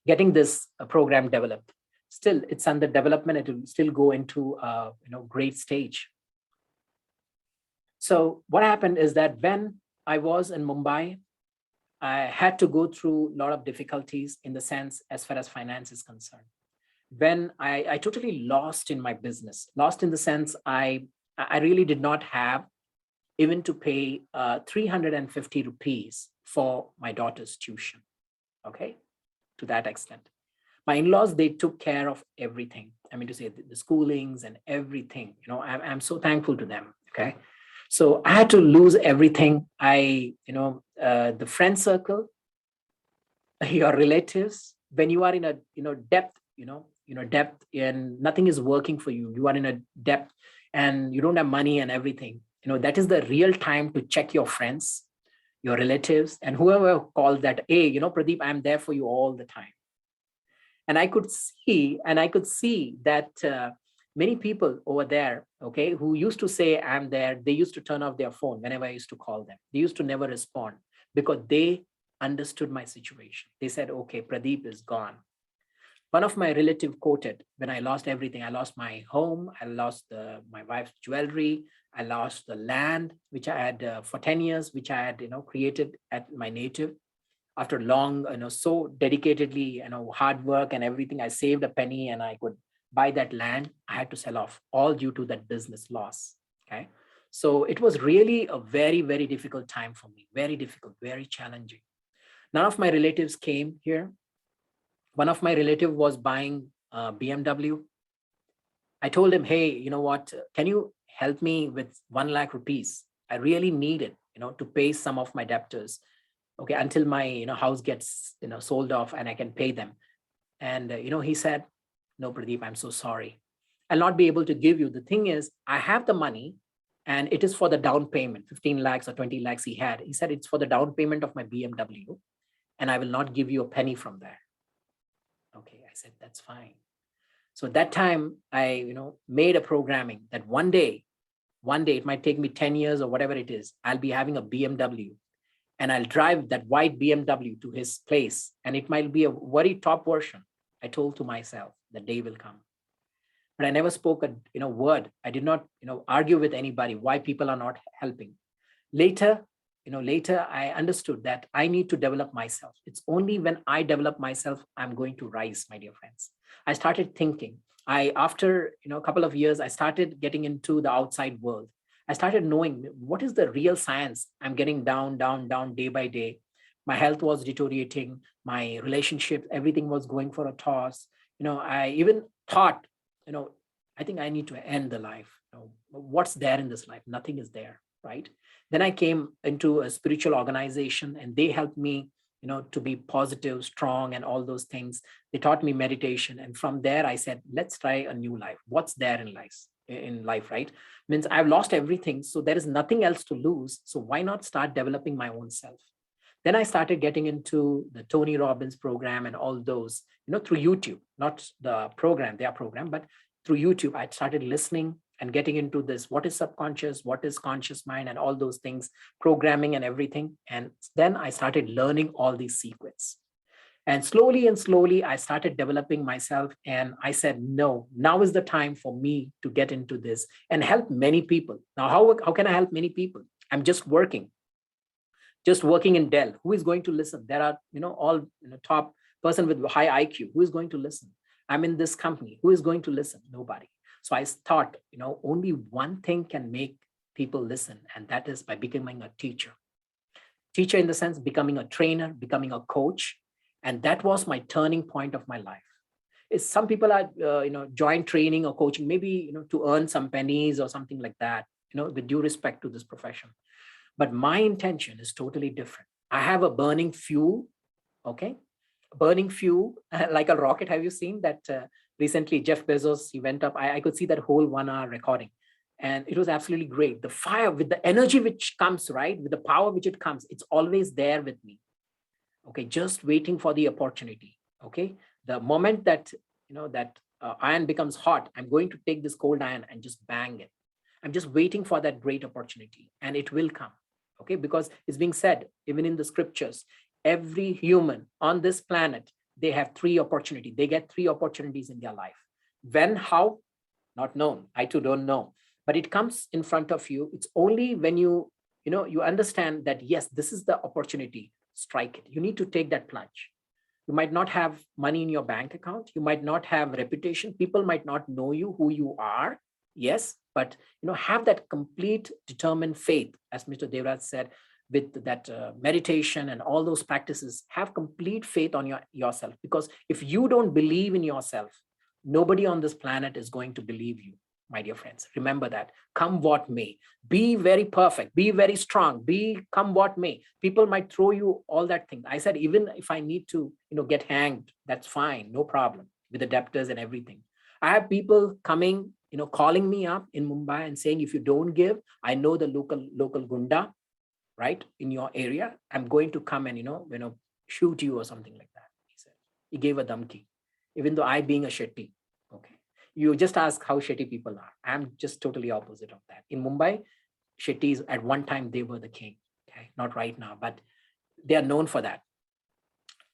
getting this program developed. Still, it's under development. It will still go into, great stage. So what happened is that when I was in Mumbai, I had to go through a lot of difficulties in the sense as far as finance is concerned. When I totally lost in my business, lost in the sense I really did not have even to pay 350 rupees for my daughter's tuition, okay, to that extent. My in-laws, they took care of everything. I mean to say the schoolings and everything, I'm so thankful to them, okay. So I had to lose everything. The friend circle, your relatives, when you are in a depth, depth and nothing is working for you, you are in a depth and you don't have money and everything, that is the real time to check your friends, your relatives, and whoever calls that, hey, Pradeep, I'm there for you all the time. And I could see that many people over there, okay, who used to say I'm there, they used to turn off their phone whenever I used to call them. They used to never respond because they understood my situation. They said, okay, Pradeep is gone. One of my relative quoted, when I lost everything, I lost my home, I lost my wife's jewelry, I lost the land, which I had for 10 years, which I had, created at my native. After long, so dedicatedly, hard work and everything, I saved a penny and I could buy that land. I had to sell off, all due to that business loss. Okay. So it was really a very, very difficult time for me, very difficult, very challenging. None of my relatives came here. One of my relative was buying a BMW. I told him, hey, you know what? Can you help me with 1 lakh rupees? I really need it, to pay some of my debtors. Okay, until my house gets sold off and I can pay them. And he said, no, Pradeep, I'm so sorry. I'll not be able to give you. The thing is, I have the money and it is for the down payment, 15 lakhs or 20 lakhs he had. He said, it's for the down payment of my BMW and I will not give you a penny from there. Okay, I said, that's fine. So that time I, made a programming that one day, it might take me 10 years or whatever it is, I'll be having a BMW and I'll drive that white BMW to his place. And it might be a very top version. I told to myself, the day will come. But I never spoke a word. I did not, argue with anybody why people are not helping. Later I understood that I need to develop myself. It's only when I develop myself, I'm going to rise, my dear friends. I started thinking. After a couple of years, I started getting into the outside world. I started knowing what is the real science. I'm getting down, day by day. My health was deteriorating. My relationship, everything was going for a toss. I even thought, I think I need to end the life. What's there in this life? Nothing is there, right? Then I came into a spiritual organization and they helped me, to be positive, strong, and all those things. They taught me meditation. And from there, I said, let's try a new life. What's there in life, right? Means I've lost everything. So there is nothing else to lose. So why not start developing my own self? Then I started getting into the Tony Robbins program and all those, through YouTube, not their program, but through YouTube. I started listening and getting into this, what is subconscious, what is conscious mind, and all those things, programming and everything. And then I started learning all these secrets. And slowly, I started developing myself. And I said, no, now is the time for me to get into this and help many people. Now, how can I help many people? I'm just working in Dell. Who is going to listen? There are, all top person with high IQ. Who is going to listen? I'm in this company. Who is going to listen? Nobody. So I thought, only one thing can make people listen, and that is by becoming a teacher. Teacher in the sense, becoming a trainer, becoming a coach. And that was my turning point of my life. Is some people are, join training or coaching, maybe, to earn some pennies or something like that, with due respect to this profession. But my intention is totally different. I have a burning fuel, okay? Burning fuel, like a rocket. Have you seen that recently Jeff Bezos, he went up, I could see that whole 1 hour recording. And it was absolutely great. The fire with the energy which comes, right? With the power which it comes, it's always there with me. Okay, just waiting for the opportunity. Okay, the moment that, that iron becomes hot, I'm going to take this cold iron and just bang it. I'm just waiting for that great opportunity and it will come. Okay, because it's being said, even in the scriptures, every human on this planet, they have 3 opportunities. They get 3 opportunities in their life. When, how, not known. I too don't know. But it comes in front of you. It's only when you understand that, yes, this is the opportunity, strike it. You need to take that plunge. You might not have money in your bank account. You might not have reputation. People might not know you, who you are. Yes, but have that complete determined faith, as Mr. Devraj said, with that meditation and all those practices. Have complete faith on yourself, because if you don't believe in yourself, nobody on this planet is going to believe you, my dear friends. Remember that. Come what may. Be very perfect. Be very strong. Come what may. People might throw you all that thing. I said, even if I need to, get hanged, that's fine. No problem with the debtors and everything. I have people coming, calling me up in Mumbai and saying, if you don't give, I know the local gunda, right, in your area. I'm going to come and, shoot you or something like that. He said, he gave a dhamki, even though I being a Shetty. Okay. You just ask how Shetty people are. I'm just totally opposite of that. In Mumbai, Shetties at one time, they were the king. Okay. Not right now, but they are known for that.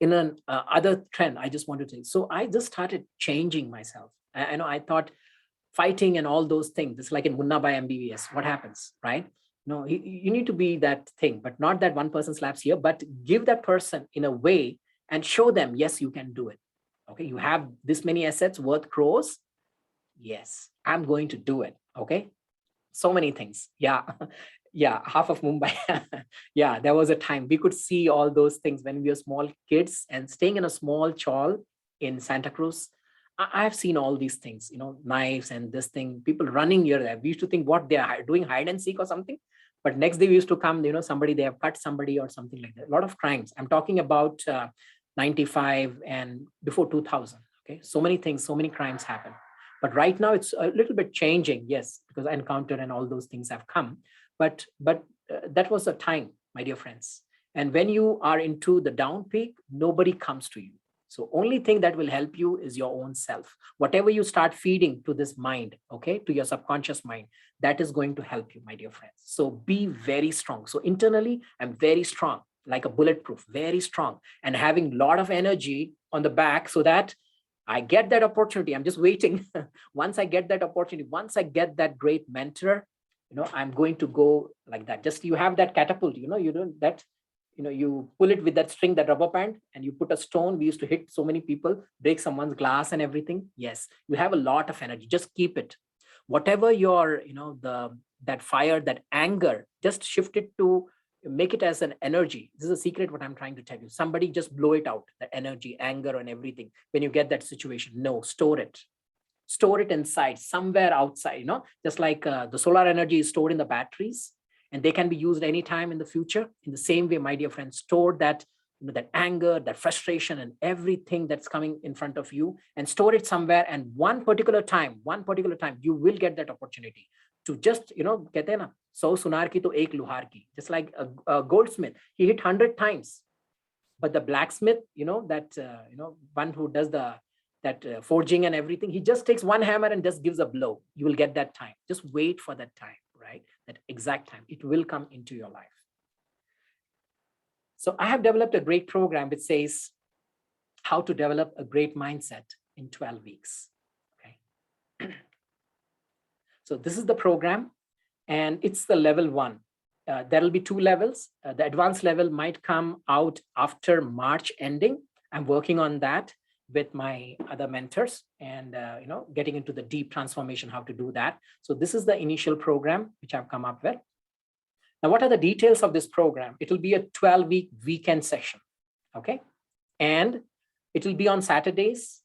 in an other trend, I just wanted to, so I just started changing myself. I know I thought fighting and all those things, it's like in Munna by MBBS, what happens, right? No, you need to be that thing, but not that one person slaps here, but give that person in a way and show them, yes, you can do it. Okay, you have this many assets worth crores. Yes, I'm going to do it. Okay, so many things. Yeah. Yeah, half of Mumbai. Yeah, there was a time we could see all those things when we were small kids and staying in a small chawl in Santa Cruz. I've seen all these things, knives and this thing, people running here there. We used to think what they are doing, hide and seek or something. But next day we used to come, somebody, they have cut somebody or something like that. A lot of crimes. I'm talking about 95 and before 2000. Okay, so many things, so many crimes happen. But right now it's a little bit changing, yes, because I encountered and all those things have come. But that was a time, my dear friends. And when you are into the down peak, nobody comes to you. So only thing that will help you is your own self. Whatever you start feeding to this mind, okay, to your subconscious mind, that is going to help you, my dear friends. So be very strong. So internally, I'm very strong, like a bulletproof, very strong, and having a lot of energy on the back so that I get that opportunity. I'm just waiting. Once I get that opportunity, once I get that great mentor, I'm going to go like that. Just you have that catapult, you don't that, you pull it with that string, that rubber band, and you put a stone. We used to hit so many people, break someone's glass and everything. Yes, you have a lot of energy. Just keep it. Whatever your, that fire, that anger, just shift it to make it as an energy. This is a secret what I'm trying to tell you. Somebody just blow it out, the energy, anger and everything. When you get that situation, no, store it. Store it inside, somewhere outside, just like the solar energy is stored in the batteries and they can be used anytime in the future. In the same way, my dear friends, store that, that anger, that frustration and everything that's coming in front of you and store it somewhere. And one particular time, you will get that opportunity to just, कहते हैं ना, 100 सुनार की तो एक लुहार की. Just like a goldsmith, he hit 100 times. But the blacksmith, that, one who does that forging and everything, he just takes one hammer and just gives a blow. You will get that time. Just wait for that time, right? That exact time. It will come into your life. So I have developed a great program which says how to develop a great mindset in 12 weeks. Okay. So this is the program and it's the level 1. There will be 2 levels. The advanced level might come out after March ending. I'm working on that with my other mentors and getting into the deep transformation, how to do that. So this is the initial program which I've come up with. Now, what are the details of this program? It will be a 12-week weekend session, okay? And it will be on Saturdays,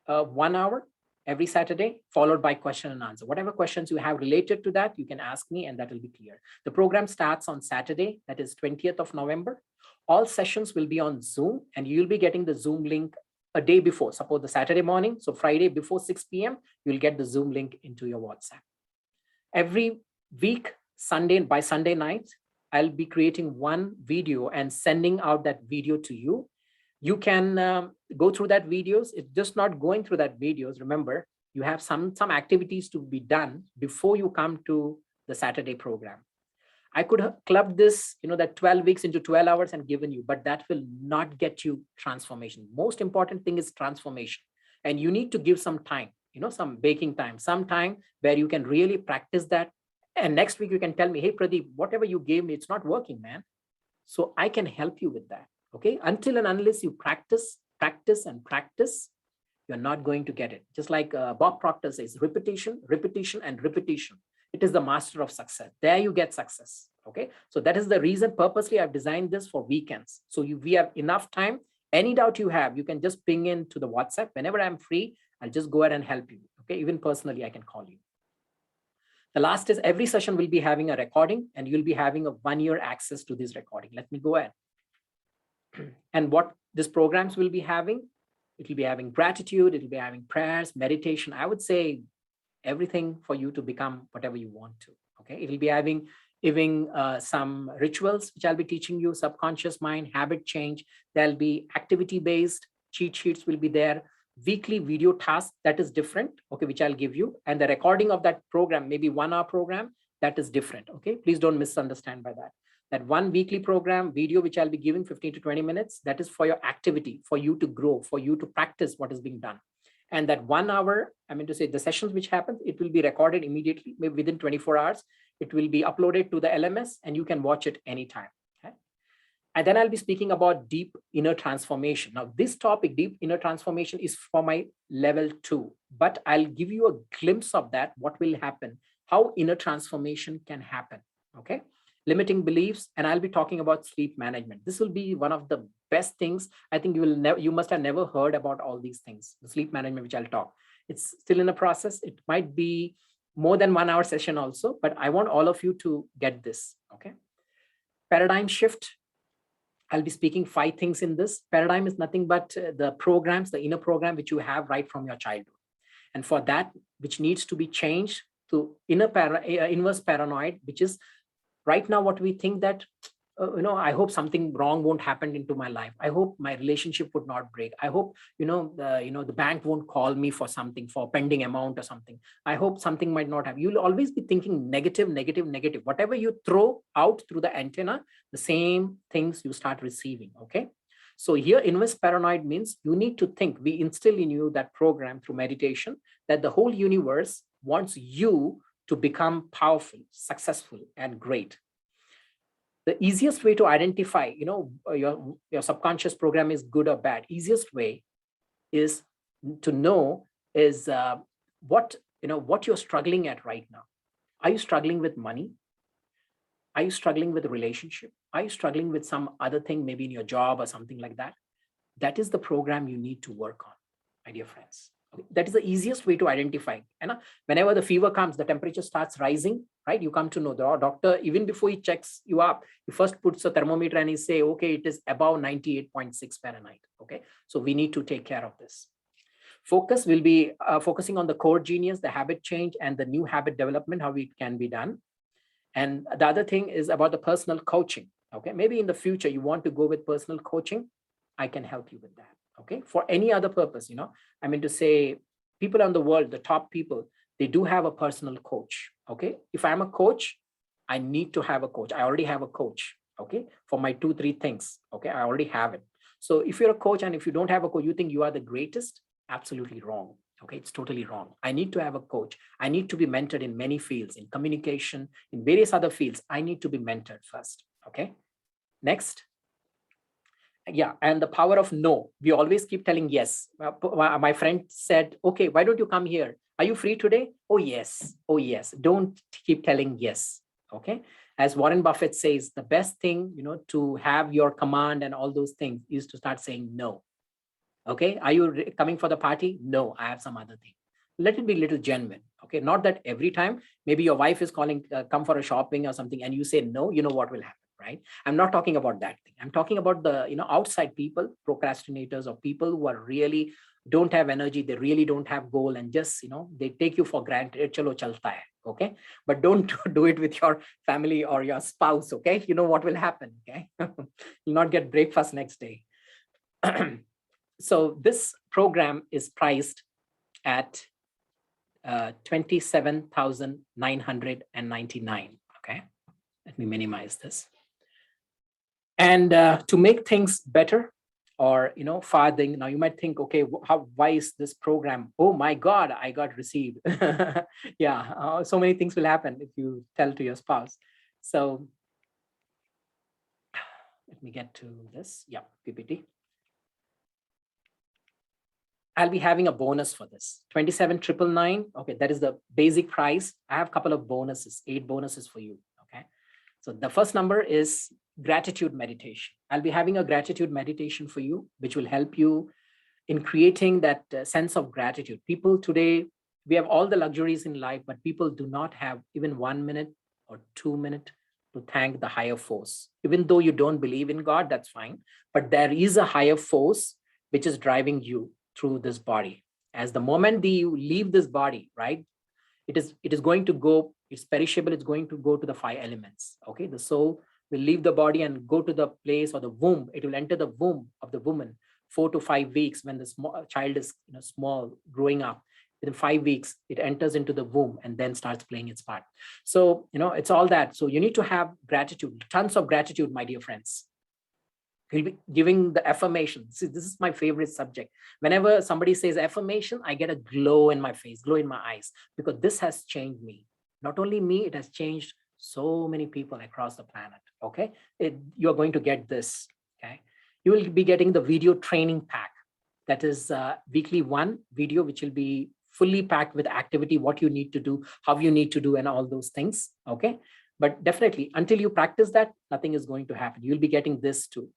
1 hour every Saturday, followed by question and answer. Whatever questions you have related to that, you can ask me and that will be clear. The program starts on Saturday, that is 20th of November. All sessions will be on Zoom and you'll be getting the Zoom link a day before, suppose the Saturday morning. So Friday before 6 p.m., you'll get the Zoom link into your WhatsApp. Every week, by Sunday night, I'll be creating one video and sending out that video to you. You can go through that videos. It's just not going through that videos. Remember, you have some activities to be done before you come to the Saturday program. I could have clubbed this, that 12 weeks into 12 hours and given you, but that will not get you transformation. Most important thing is transformation. And you need to give some time, some baking time, some time where you can really practice that. And next week you can tell me, hey, Pradeep, whatever you gave me, it's not working, man. So I can help you with that. Okay. Until and unless you practice, you're not going to get it. Just like Bob Proctor says, repetition, repetition, and repetition. It is the master of success. There you get success. Okay. So that is the reason purposely I've designed this for weekends. So we have enough time. Any doubt you have, you can just ping in to the WhatsApp. Whenever I'm free, I'll just go ahead and help you. Okay. Even personally, I can call you. The last is every session will be having a recording and you'll be having a 1-year access to this recording. Let me go ahead. And what these programs will be having, it will be having gratitude, it will be having prayers, meditation. I would say everything for you to become whatever you want to. Okay. It will be having even some rituals, which I'll be teaching you, subconscious mind, habit change. There'll be activity-based cheat sheets will be there. Weekly video task that is different, okay, which I'll give you. And the recording of that program, maybe 1-hour program, that is different, okay? Please don't misunderstand by that. That one weekly program video, which I'll be giving 15 to 20 minutes, that is for your activity, for you to grow, for you to practice what is being done. And that 1 hour, I mean to say the sessions which happen, it will be recorded immediately, maybe within 24 hours. It will be uploaded to the LMS and you can watch it anytime. Okay? And then I'll be speaking about deep inner transformation. Now, this topic, deep inner transformation, is for my level 2, but I'll give you a glimpse of that, what will happen, how inner transformation can happen. Okay. Limiting beliefs, and I'll be talking about sleep management. This will be one of the best things. I think you must have never heard about all these things. The sleep management, which I'll talk. It's still in the process. It might be more than 1 hour session also, but I want all of you to get this. Okay. Paradigm shift. I'll be speaking 5 things in this. Paradigm is nothing but the programs, the inner program, which you have right from your childhood. And for that, which needs to be changed to inverse paranoid, which is right now what we think that, I hope something wrong won't happen into my life. I hope my relationship would not break. I hope, the bank won't call me for something, for pending amount or something. I hope something might not have. You'll always be thinking negative, negative, negative. Whatever you throw out through the antenna, the same things you start receiving. Okay. So here, inverse paranoid means you need to think. We instill in you that program through meditation, that the whole universe wants you to become powerful, successful, and great. The easiest way to identify, your subconscious program is good or bad. Easiest way is to know is what you're struggling at right now. Are you struggling with money? Are you struggling with a relationship? Are you struggling with some other thing, maybe in your job or something like that? That is the program you need to work on, my dear friends. That is the easiest way to identify. And whenever the fever comes, the temperature starts rising, right? You come to know the doctor, even before he checks you up, he first puts a thermometer and he say, okay, it is above 98.6 Fahrenheit. Okay. So we need to take care of this. Focus will be focusing on the core genius, the habit change, and the new habit development, how it can be done. And the other thing is about the personal coaching. Okay. Maybe in the future, you want to go with personal coaching. I can help you with that. Okay, for any other purpose, I mean to say, people in the world, the top people, they do have a personal coach. Okay, if I'm a coach, I need to have a coach. I already have a coach. Okay, for my 2-3 things. Okay, I already have it. So if you're a coach and if you don't have a coach, you think you are the greatest, absolutely wrong. Okay, it's totally wrong. I need to have a coach. I need to be mentored in many fields, in communication, in various other fields. I need to be mentored first. Okay, next. Yeah, and the power of no. We always keep telling yes. My friend said, okay, why don't you come here? Are you free today? Oh, yes. Oh, yes. Don't keep telling yes. Okay. As Warren Buffett says, the best thing, to have your command and all those things is to start saying no. Okay. Are you coming for the party? No, I have some other thing. Let it be a little genuine. Okay. Not that every time, maybe your wife is calling, come for a shopping or something, and you say no, you know what will happen. Right? I'm not talking about that thing. I'm talking about the, outside people, procrastinators, or people who are really don't have energy. They really don't have goal, and just, they take you for granted. Chalo chalta hai. Okay. But don't do it with your family or your spouse. Okay. You know what will happen. Okay. You'll not get breakfast next day. So this program is priced at 27,999. Okay. Let me minimize this. And to make things better, or farthing, now you might think, okay, why is this program? Oh my God, I got received. Yeah, so many things will happen if you tell to your spouse. So let me get to this. Yeah, PPT. I'll be having a bonus for this, 27,999. Okay, that is the basic price. I have a couple of bonuses, 8 bonuses for you. Okay, so the first number is gratitude meditation. I'll be having a gratitude meditation for you, which will help you in creating that sense of gratitude. People today, we have all the luxuries in life, but people do not have even 1 minute or 2 minutes to thank the higher force. Even though you don't believe in God, that's fine. But there is a higher force which is driving you through this body. As the moment you leave this body, right, it is going to go, it's perishable, it's going to go to the 5 elements. Okay, the soul will leave the body and go to the place, or the womb. It will enter the womb of the woman 4 to 5 weeks when the child is small, growing up. within 5 weeks, it enters into the womb and then starts playing its part. So, it's all that. So you need to have gratitude, tons of gratitude, my dear friends. He'll be giving the affirmation. See, this is my favorite subject. Whenever somebody says affirmation, I get a glow in my face, glow in my eyes, because this has changed me. Not only me, it has changed so many people across the planet. Okay. You're going to get this. Okay. You will be getting the video training pack. That is weekly one video, which will be fully packed with activity, what you need to do, how you need to do, and all those things. Okay. But definitely, until you practice that, nothing is going to happen. You'll be getting this too.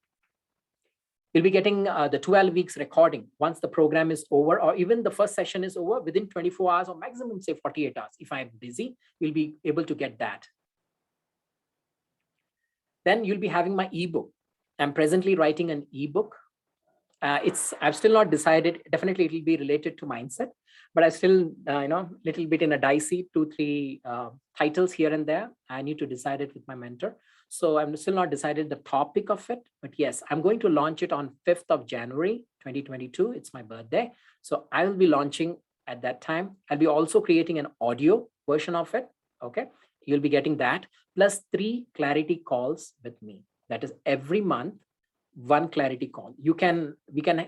You'll be getting the 12 weeks recording once the program is over, or even the first session is over, within 24 hours or maximum, say 48 hours. If I'm busy, you'll be able to get that. Then you'll be having my ebook. I'm presently writing an ebook. I've still not decided. Definitely it will be related to mindset, but I still, little bit in a dicey 2-3 titles here and there. I need to decide it with my mentor. So I'm still not decided the topic of it, but yes, I'm going to launch it on 5th of January, 2022. It's my birthday. So I will be launching at that time. I'll be also creating an audio version of it. Okay. You'll be getting that plus 3 clarity calls with me. That is every month, 1 clarity call. We can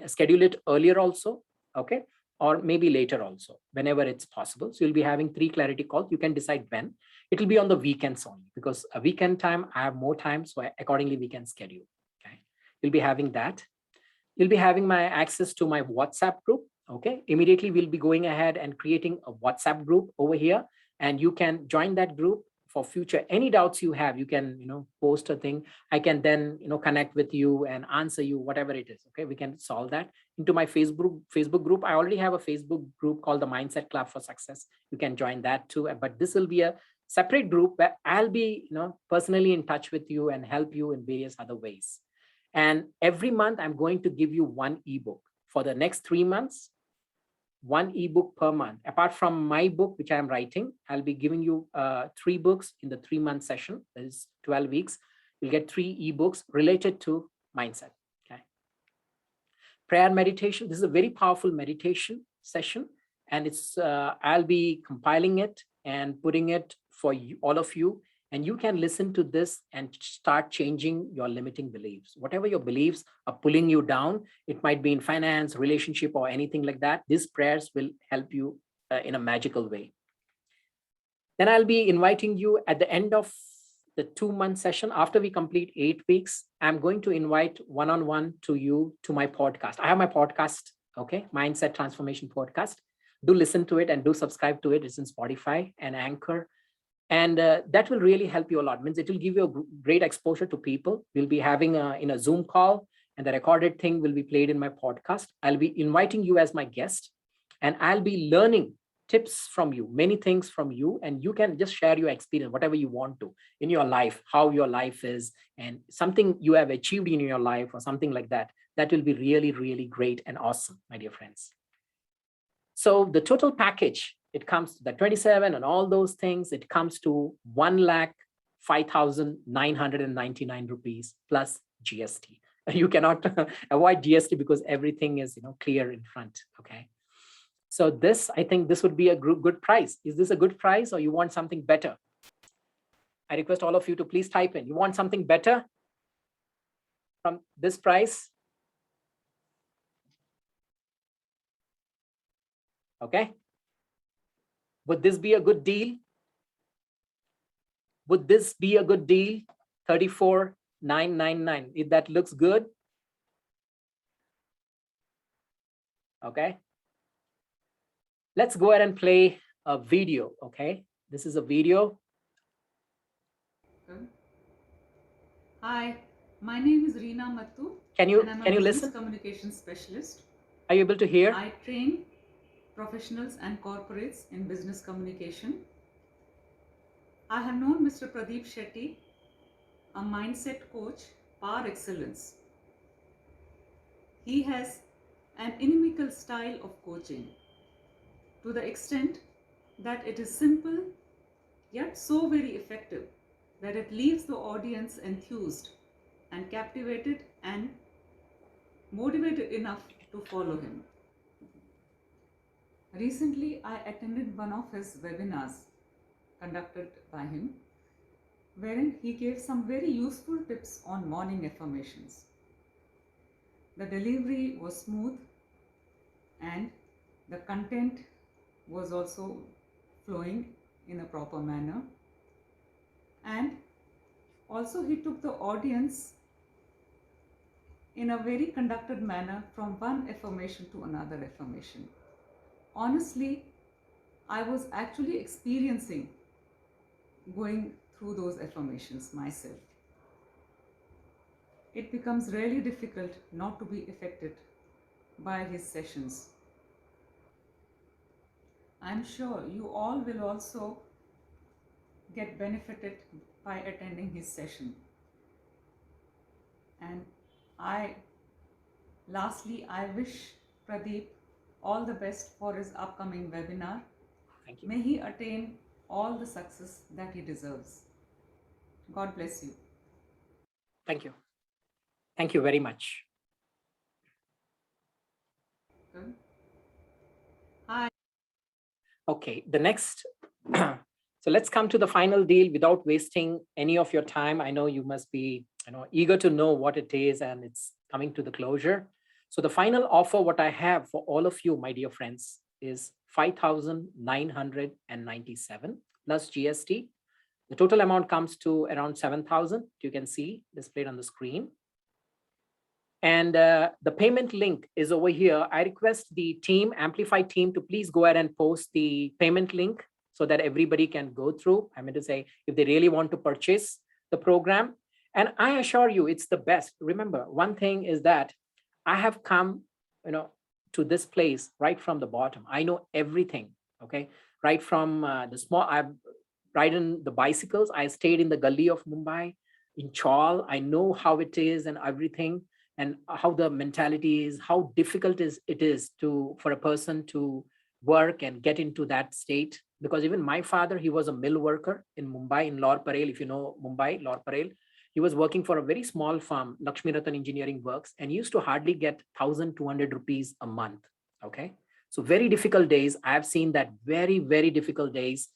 schedule it earlier also. Okay. Or maybe later also, whenever it's possible. So you'll be having 3 clarity calls. You can decide when. It'll be on the weekends only, because a weekend time, I have more time. So accordingly, we can schedule. Okay. You'll be having that. You'll be having my access to my WhatsApp group. Okay. Immediately, we'll be going ahead and creating a WhatsApp group over here. And you can join that group for future. Any doubts you have, you can, post a thing. I can then, connect with you and answer you, whatever it is. Okay. We can solve that. Into my Facebook group. I already have a Facebook group called the Mindset Club for Success. You can join that too. But this will be a separate group where I'll be, personally in touch with you and help you in various other ways. And every month I'm going to give you 1 ebook for the next 3 months. 1 ebook per month. Apart from my book, which I'm writing, I'll be giving you 3 books in the 3-month session. That is 12 weeks. You'll get 3 ebooks related to mindset. Okay. Prayer meditation. This is a very powerful meditation session, and it's I'll be compiling it and putting it for you, all of you, and you can listen to this and start changing your limiting beliefs. Whatever your beliefs are pulling you down, it might be in finance, relationship, or anything like that. These prayers will help you in a magical way. Then I'll be inviting you at the end of the 2-month session. After we complete 8 weeks, I'm going to invite one-on-one to you to my podcast. I have my podcast, okay, Mindset Transformation Podcast. Do listen to it and do subscribe to it. It's in Spotify and Anchor. And that will really help you a lot. Means it will give you a great exposure to people. We'll be having in a Zoom call, and the recorded thing will be played in my podcast. I'll be inviting you as my guest, and I'll be learning tips from you, many things from you, and you can just share your experience, whatever you want to in your life, how your life is, and something you have achieved in your life or something like that. That will be really, really great and awesome, my dear friends. So the total package, it comes to the 27 and all those things, it comes to 1,05,999 rupees plus GST. You cannot avoid GST because everything is clear in front. Okay. So this, I think this would be a good price. Is this a good price, or you want something better? I request all of you to please type in. You want something better from this price? Okay. Would this be a good deal? Would this be a good deal? 34,999. If that looks good. Okay. Let's go ahead and play a video. Okay. This is a video. Hi, my name is Reena Mattu. Can you and I'm a business listen? communication specialist. Are you able to hear? I train professionals and corporates in business communication. I have known Mr. Pradeep Shetty, a mindset coach par excellence. He has an inimical style of coaching to the extent that it is simple yet so very effective that it leaves the audience enthused and captivated and motivated enough to follow him. Recently, I attended one of his webinars conducted by him, wherein he gave some very useful tips on morning affirmations. The delivery was smooth and the content was also flowing in a proper manner. And also, he took the audience in a very conducted manner from one affirmation to another affirmation. Honestly, I was actually experiencing going through those affirmations myself. It becomes really difficult not to be affected by his sessions. I'm sure you all will also get benefited by attending his session. And lastly, I wish Pradeep all the best for his upcoming webinar. Thank you. May he attain all the success that he deserves. God bless you. Thank you. Thank you very much. Good. Hi. Okay, the next. So let's come to the final deal without wasting any of your time. I know you must be eager to know what it is, and it's coming to the closure. So the final offer, what I have for all of you, my dear friends, is 5,997 plus GST. The total amount comes to around 7,000. You can see displayed on the screen. And the payment link is over here. I request the team, Amplify team, to please go ahead and post the payment link so that everybody can go through. I mean to say, if they really want to purchase the program. And I assure you, it's the best. Remember, one thing is that I have come, to this place right from the bottom. I know everything, okay? Right from I've ridden the bicycles. I stayed in the gully of Mumbai, in Chawl. I know how it is and everything, and how the mentality is, how difficult it is for a person to work and get into that state. Because even my father, he was a mill worker in Mumbai, in Lor Parel. If you know Mumbai, Lor Parel, he was working for a very small firm, Lakshmi Ratan Engineering Works, and he used to hardly get 1,200 rupees a month. Okay, so very difficult days. I have seen that, very, very difficult days.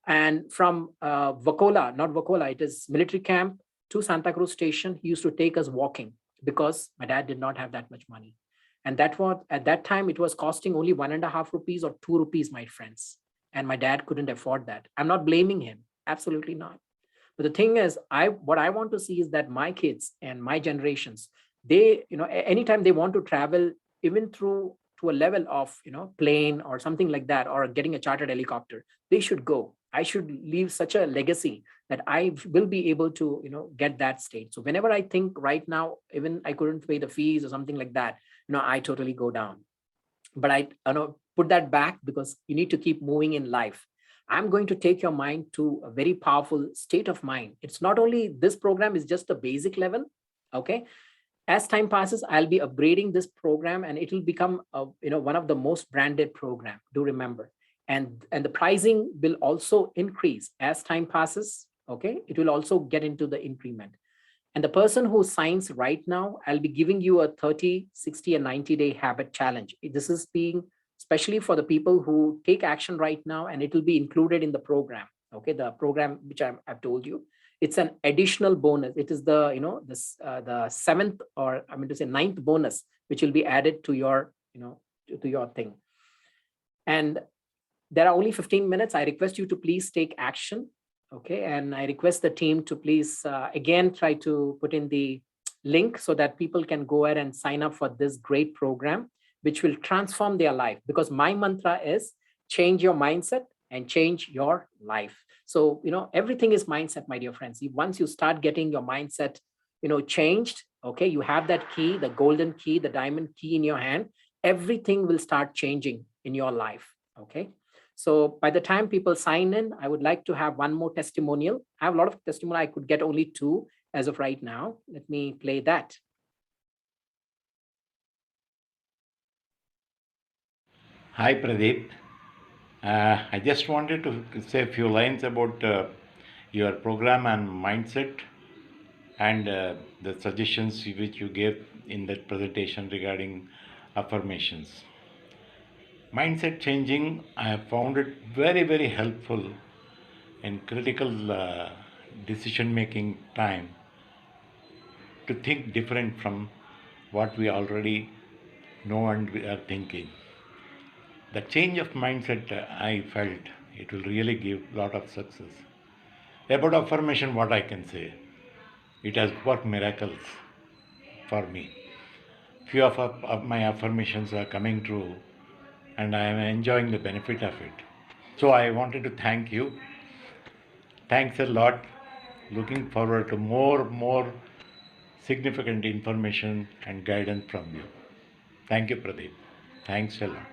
And from Vakola, not Vakola, it is military camp to Santa Cruz station, he used to take us walking, because my dad did not have that much money. And that was, at that time, it was costing only 1.5 rupees or 2 rupees, my friends. And my dad couldn't afford that. I'm not blaming him, absolutely not. But the thing is, what I want to see is that my kids and my generations, they, anytime they want to travel, even through to a level of, plane or something like that, or getting a chartered helicopter, they should go. I should leave such a legacy that I will be able to, get that state. So whenever I think right now, even I couldn't pay the fees or something like that, I totally go down. But I put that back, because you need to keep moving in life. I'm going to take your mind to a very powerful state of mind. It's not only this program is just the basic level. Okay. As time passes, I'll be upgrading this program, and it will become one of the most branded program. Do remember. And the pricing will also increase as time passes. Okay. It will also get into the increment. And the person who signs right now, I'll be giving you a 30, 60, and 90-day habit challenge. This is being especially for the people who take action right now, and it will be included in the program. Okay, the program which I've told you, it's an additional bonus. It is the the seventh, or I mean to say ninth bonus, which will be added to your to your thing. And there are only 15 minutes. I request you to please take action. Okay, and I request the team to please again try to put in the link so that people can go ahead and sign up for this great program, which will transform their life. Because my mantra is change your mindset and change your life. So, everything is mindset, my dear friends. Once you start getting your mindset, changed, okay, you have that key, the golden key, the diamond key in your hand, everything will start changing in your life. Okay. So by the time people sign in, I would like to have one more testimonial. I have a lot of testimonial. I could get only 2 as of right now. Let me play that. Hi, Pradeep. I just wanted to say a few lines about your program and mindset, and the suggestions which you gave in that presentation regarding affirmations. Mindset changing, I have found it very, very helpful in critical decision making time to think different from what we already know and we are thinking. The change of mindset, I felt it will really give lot of success. About affirmation, what I can say, it has worked miracles for me. Few of my affirmations are coming true, and I am enjoying the benefit of it. So I wanted to thank you. Thanks a lot. Looking forward to more significant information and guidance from you. Thank you, Pradeep. Thanks a lot.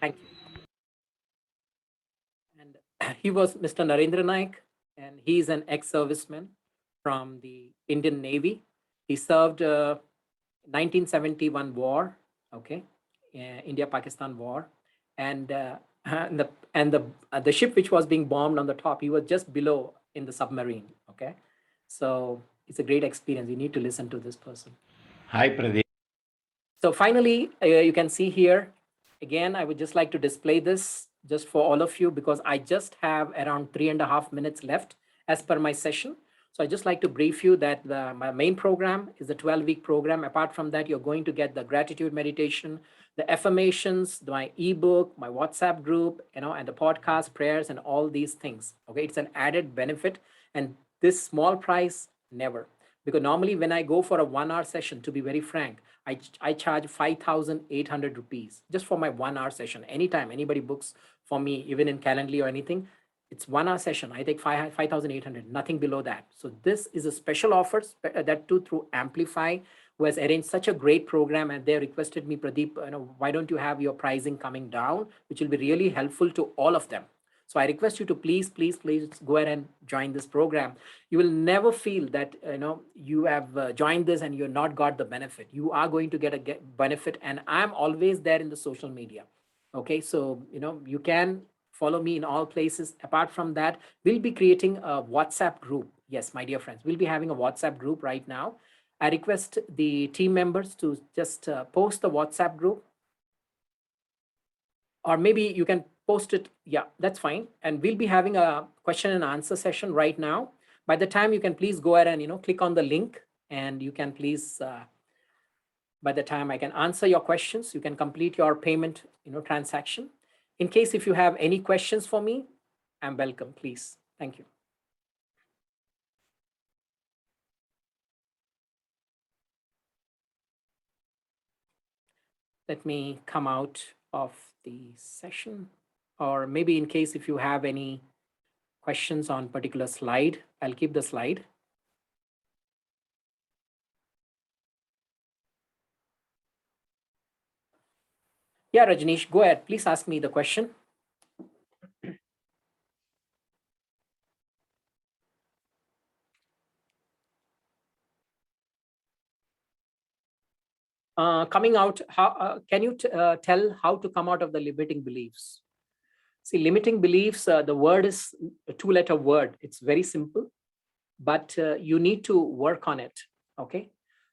Thank you. And he was Mr. Narendra Naik, and he's an ex-serviceman from the Indian Navy. He served 1971 war, okay, India-Pakistan war, and the ship which was being bombed on the top, he was just below in the submarine, okay. So it's a great experience. You need to listen to this person. Hi, Pradeep. So finally, you can see here, again, I would just like to display this just for all of you because I just have around 3.5 minutes left as per my session. So I just like to brief you that my main program is the 12-week program. Apart from that, you're going to get the gratitude meditation, the affirmations, my ebook, my WhatsApp group, and the podcast, prayers, and all these things. Okay, it's an added benefit, and this small price, never. Because normally when I go for a 1-hour session, to be very frank, I charge 5,800 rupees just for my 1-hour session. Anytime anybody books for me, even in Calendly or anything, it's 1-hour session. I take 5,800, nothing below that. So this is a special offer that too through Amplify, who has arranged such a great program, and they requested me, Pradeep, why don't you have your pricing coming down, which will be really helpful to all of them. So I request you to please go ahead and join this program. You will never feel that you have joined this and you're not got the benefit. You are going to get a benefit, and I'm always there in the social media. Okay, so you can follow me in all places. Apart from that, we'll be creating a WhatsApp group. Yes, my dear friends, we'll be having a WhatsApp group right now. I request the team members to just post the WhatsApp group, or maybe you can post it. Yeah, that's fine. And we'll be having a question and answer session right now. By the time, you can please go ahead and click on the link, and you can please by the time I can answer your questions, you can complete your payment transaction. In case if you have any questions for me, I'm welcome, please. Thank you. Let me come out of the session, or maybe in case if you have any questions on particular slide, I'll keep the slide. Yeah, Rajneesh, go ahead. Please ask me the question. Coming out, can you tell how to come out of the limiting beliefs? See, limiting beliefs, the word is a 2-letter word. It's very simple, but you need to work on it, okay?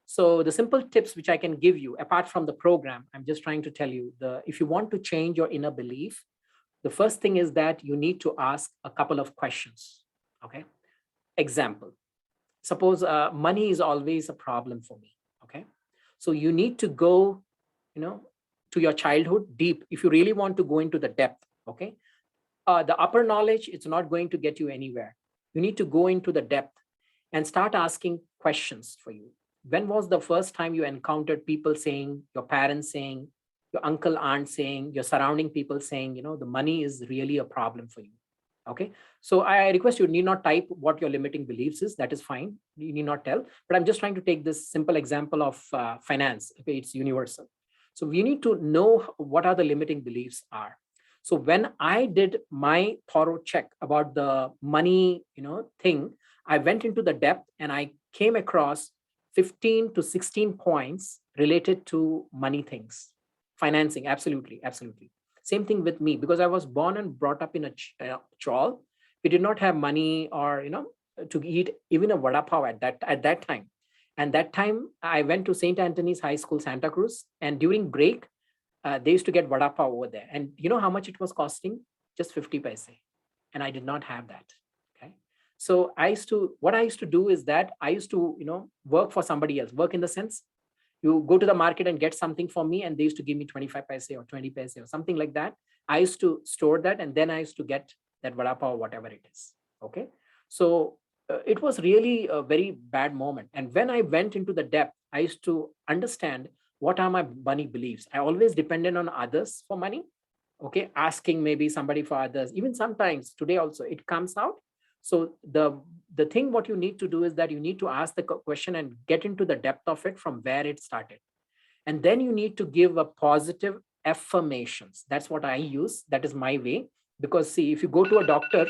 So the simple tips which I can give you, apart from the program, I'm just trying to tell you, if you want to change your inner belief, the first thing is that you need to ask a couple of questions, okay? Example, suppose money is always a problem for me, okay? So you need to go, to your childhood deep if you really want to go into the depth, okay? The upper knowledge, it's not going to get you anywhere. You need to go into the depth and start asking questions for you. When was the first time you encountered people saying, your parents saying, your uncle, aunt saying, your surrounding people saying, the money is really a problem for you? Okay, so I request you need not type what your limiting beliefs is. That is fine. You need not tell, but I'm just trying to take this simple example of finance. Okay, it's universal. So we need to know what are the limiting beliefs are. So when I did my thorough check about the money, thing, I went into the depth and I came across 15 to 16 points related to money things, financing. Absolutely, absolutely. Same thing with me, because I was born and brought up in a chawl. We did not have money or to eat even a vada pav at that time. And that time I went to St. Anthony's High School, Santa Cruz, and during break, they used to get vada pav over there. And you know how much it was costing? Just 50 paise. And I did not have that. Okay. So what I used to do is that I used to, work for somebody else. Work in the sense, you go to the market and get something for me, and they used to give me 25 paise or 20 paise or something like that. I used to store that, and then I used to get that vada pav or whatever it is. Okay. So it was really a very bad moment. And when I went into the depth, I used to understand what are my money beliefs. I always depended on others for money. Okay. Asking maybe somebody for others, even sometimes today also it comes out. So the thing what you need to do is that you need to ask the question and get into the depth of it from where it started. And then you need to give a positive affirmations. That's what I use. That is my way. Because see, if you go to a doctor,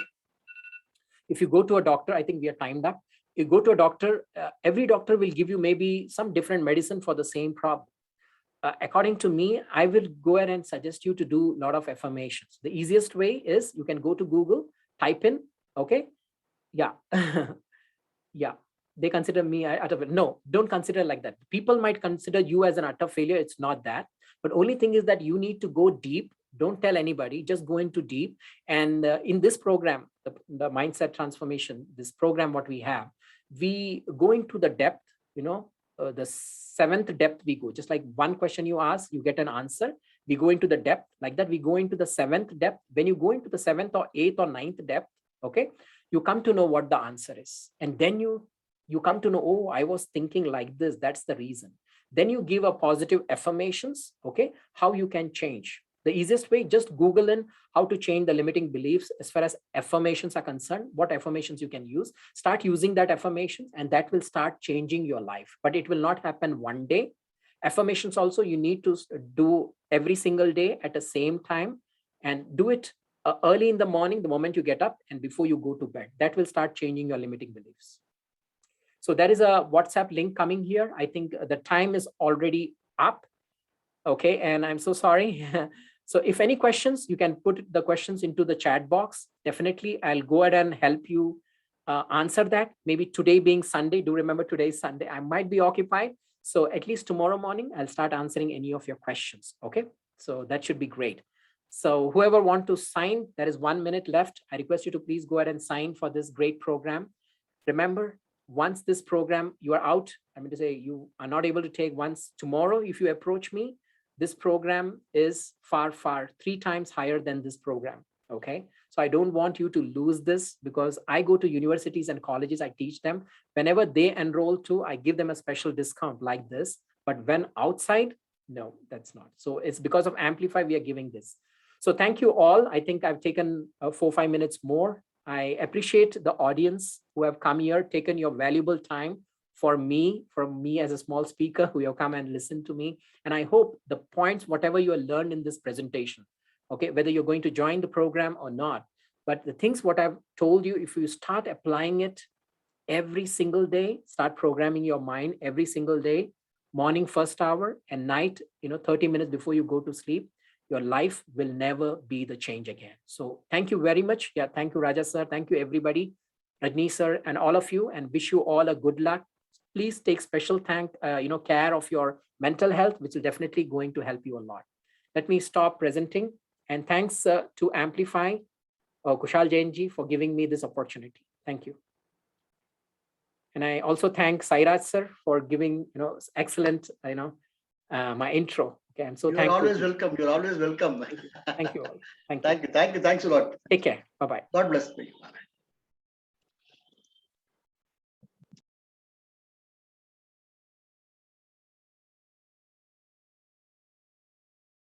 I think we are timed up. You go to a doctor, every doctor will give you maybe some different medicine for the same problem. According to me, I will go ahead and suggest you to do a lot of affirmations. The easiest way is you can go to Google, type in, okay, yeah, yeah, they consider me utter failure. No, don't consider like that. People might consider you as an utter failure. It's not that. But only thing is that you need to go deep. Don't tell anybody, just go into deep. And in this program, the mindset transformation, this program, what we have, we go into the depth, the seventh depth we go, just like one question you ask, you get an answer. We go into the depth like that. We go into the seventh depth. When you go into the seventh or eighth or ninth depth, okay, you come to know what the answer is. And then you come to know, oh, I was thinking like this. That's the reason. Then you give a positive affirmations, okay, how you can change. The easiest way, just Google in how to change the limiting beliefs as far as affirmations are concerned, what affirmations you can use. Start using that affirmation, and that will start changing your life. But it will not happen one day. Affirmations also, you need to do every single day at the same time, and do it early in the morning, the moment you get up, and before you go to bed. That will start changing your limiting beliefs. So there is a WhatsApp link coming here. I think the time is already up. Okay, and I'm so sorry. So if any questions, you can put the questions into the chat box. Definitely, I'll go ahead and help you answer that. Maybe today being Sunday, do remember today is Sunday, I might be occupied. So at least tomorrow morning, I'll start answering any of your questions. Okay, so that should be great. So whoever want to sign, there is 1 minute left. I request you to please go ahead and sign for this great program. Remember, once this program, you are out, I mean to say you are not able to take once tomorrow, if you approach me, this program is far, 3 times higher than this program. Okay. So I don't want you to lose this, because I go to universities and colleges, I teach them. Whenever they enroll to, I give them a special discount like this. But when outside, no, that's not. So it's because of Amplify, we are giving this. So thank you all. I think I've taken 4-5 minutes more. I appreciate the audience who have come here, taken your valuable time for me as a small speaker who have come and listened to me. And I hope the points, whatever you have learned in this presentation, okay, whether you're going to join the program or not, but the things what I've told you, if you start applying it every single day, start programming your mind every single day, morning first hour and night, 30 minutes before you go to sleep, your life will never be the change again. So thank you very much. Yeah, thank you, Raja sir. Thank you, everybody, Rajni sir, and all of you, and wish you all a good luck. Please take special care of your mental health, which is definitely going to help you a lot. Let me stop presenting, and thanks to Amplify, Kushal Jain ji, for giving me this opportunity. Thank you. And I also thank Sairaj sir for giving excellent my intro. Okay, I'm so You're thankful. always welcome. You're always welcome. Thank you all. Thank you. Thank you. Thank you. Thanks a lot. Take care. Bye-bye. God bless me. Bye.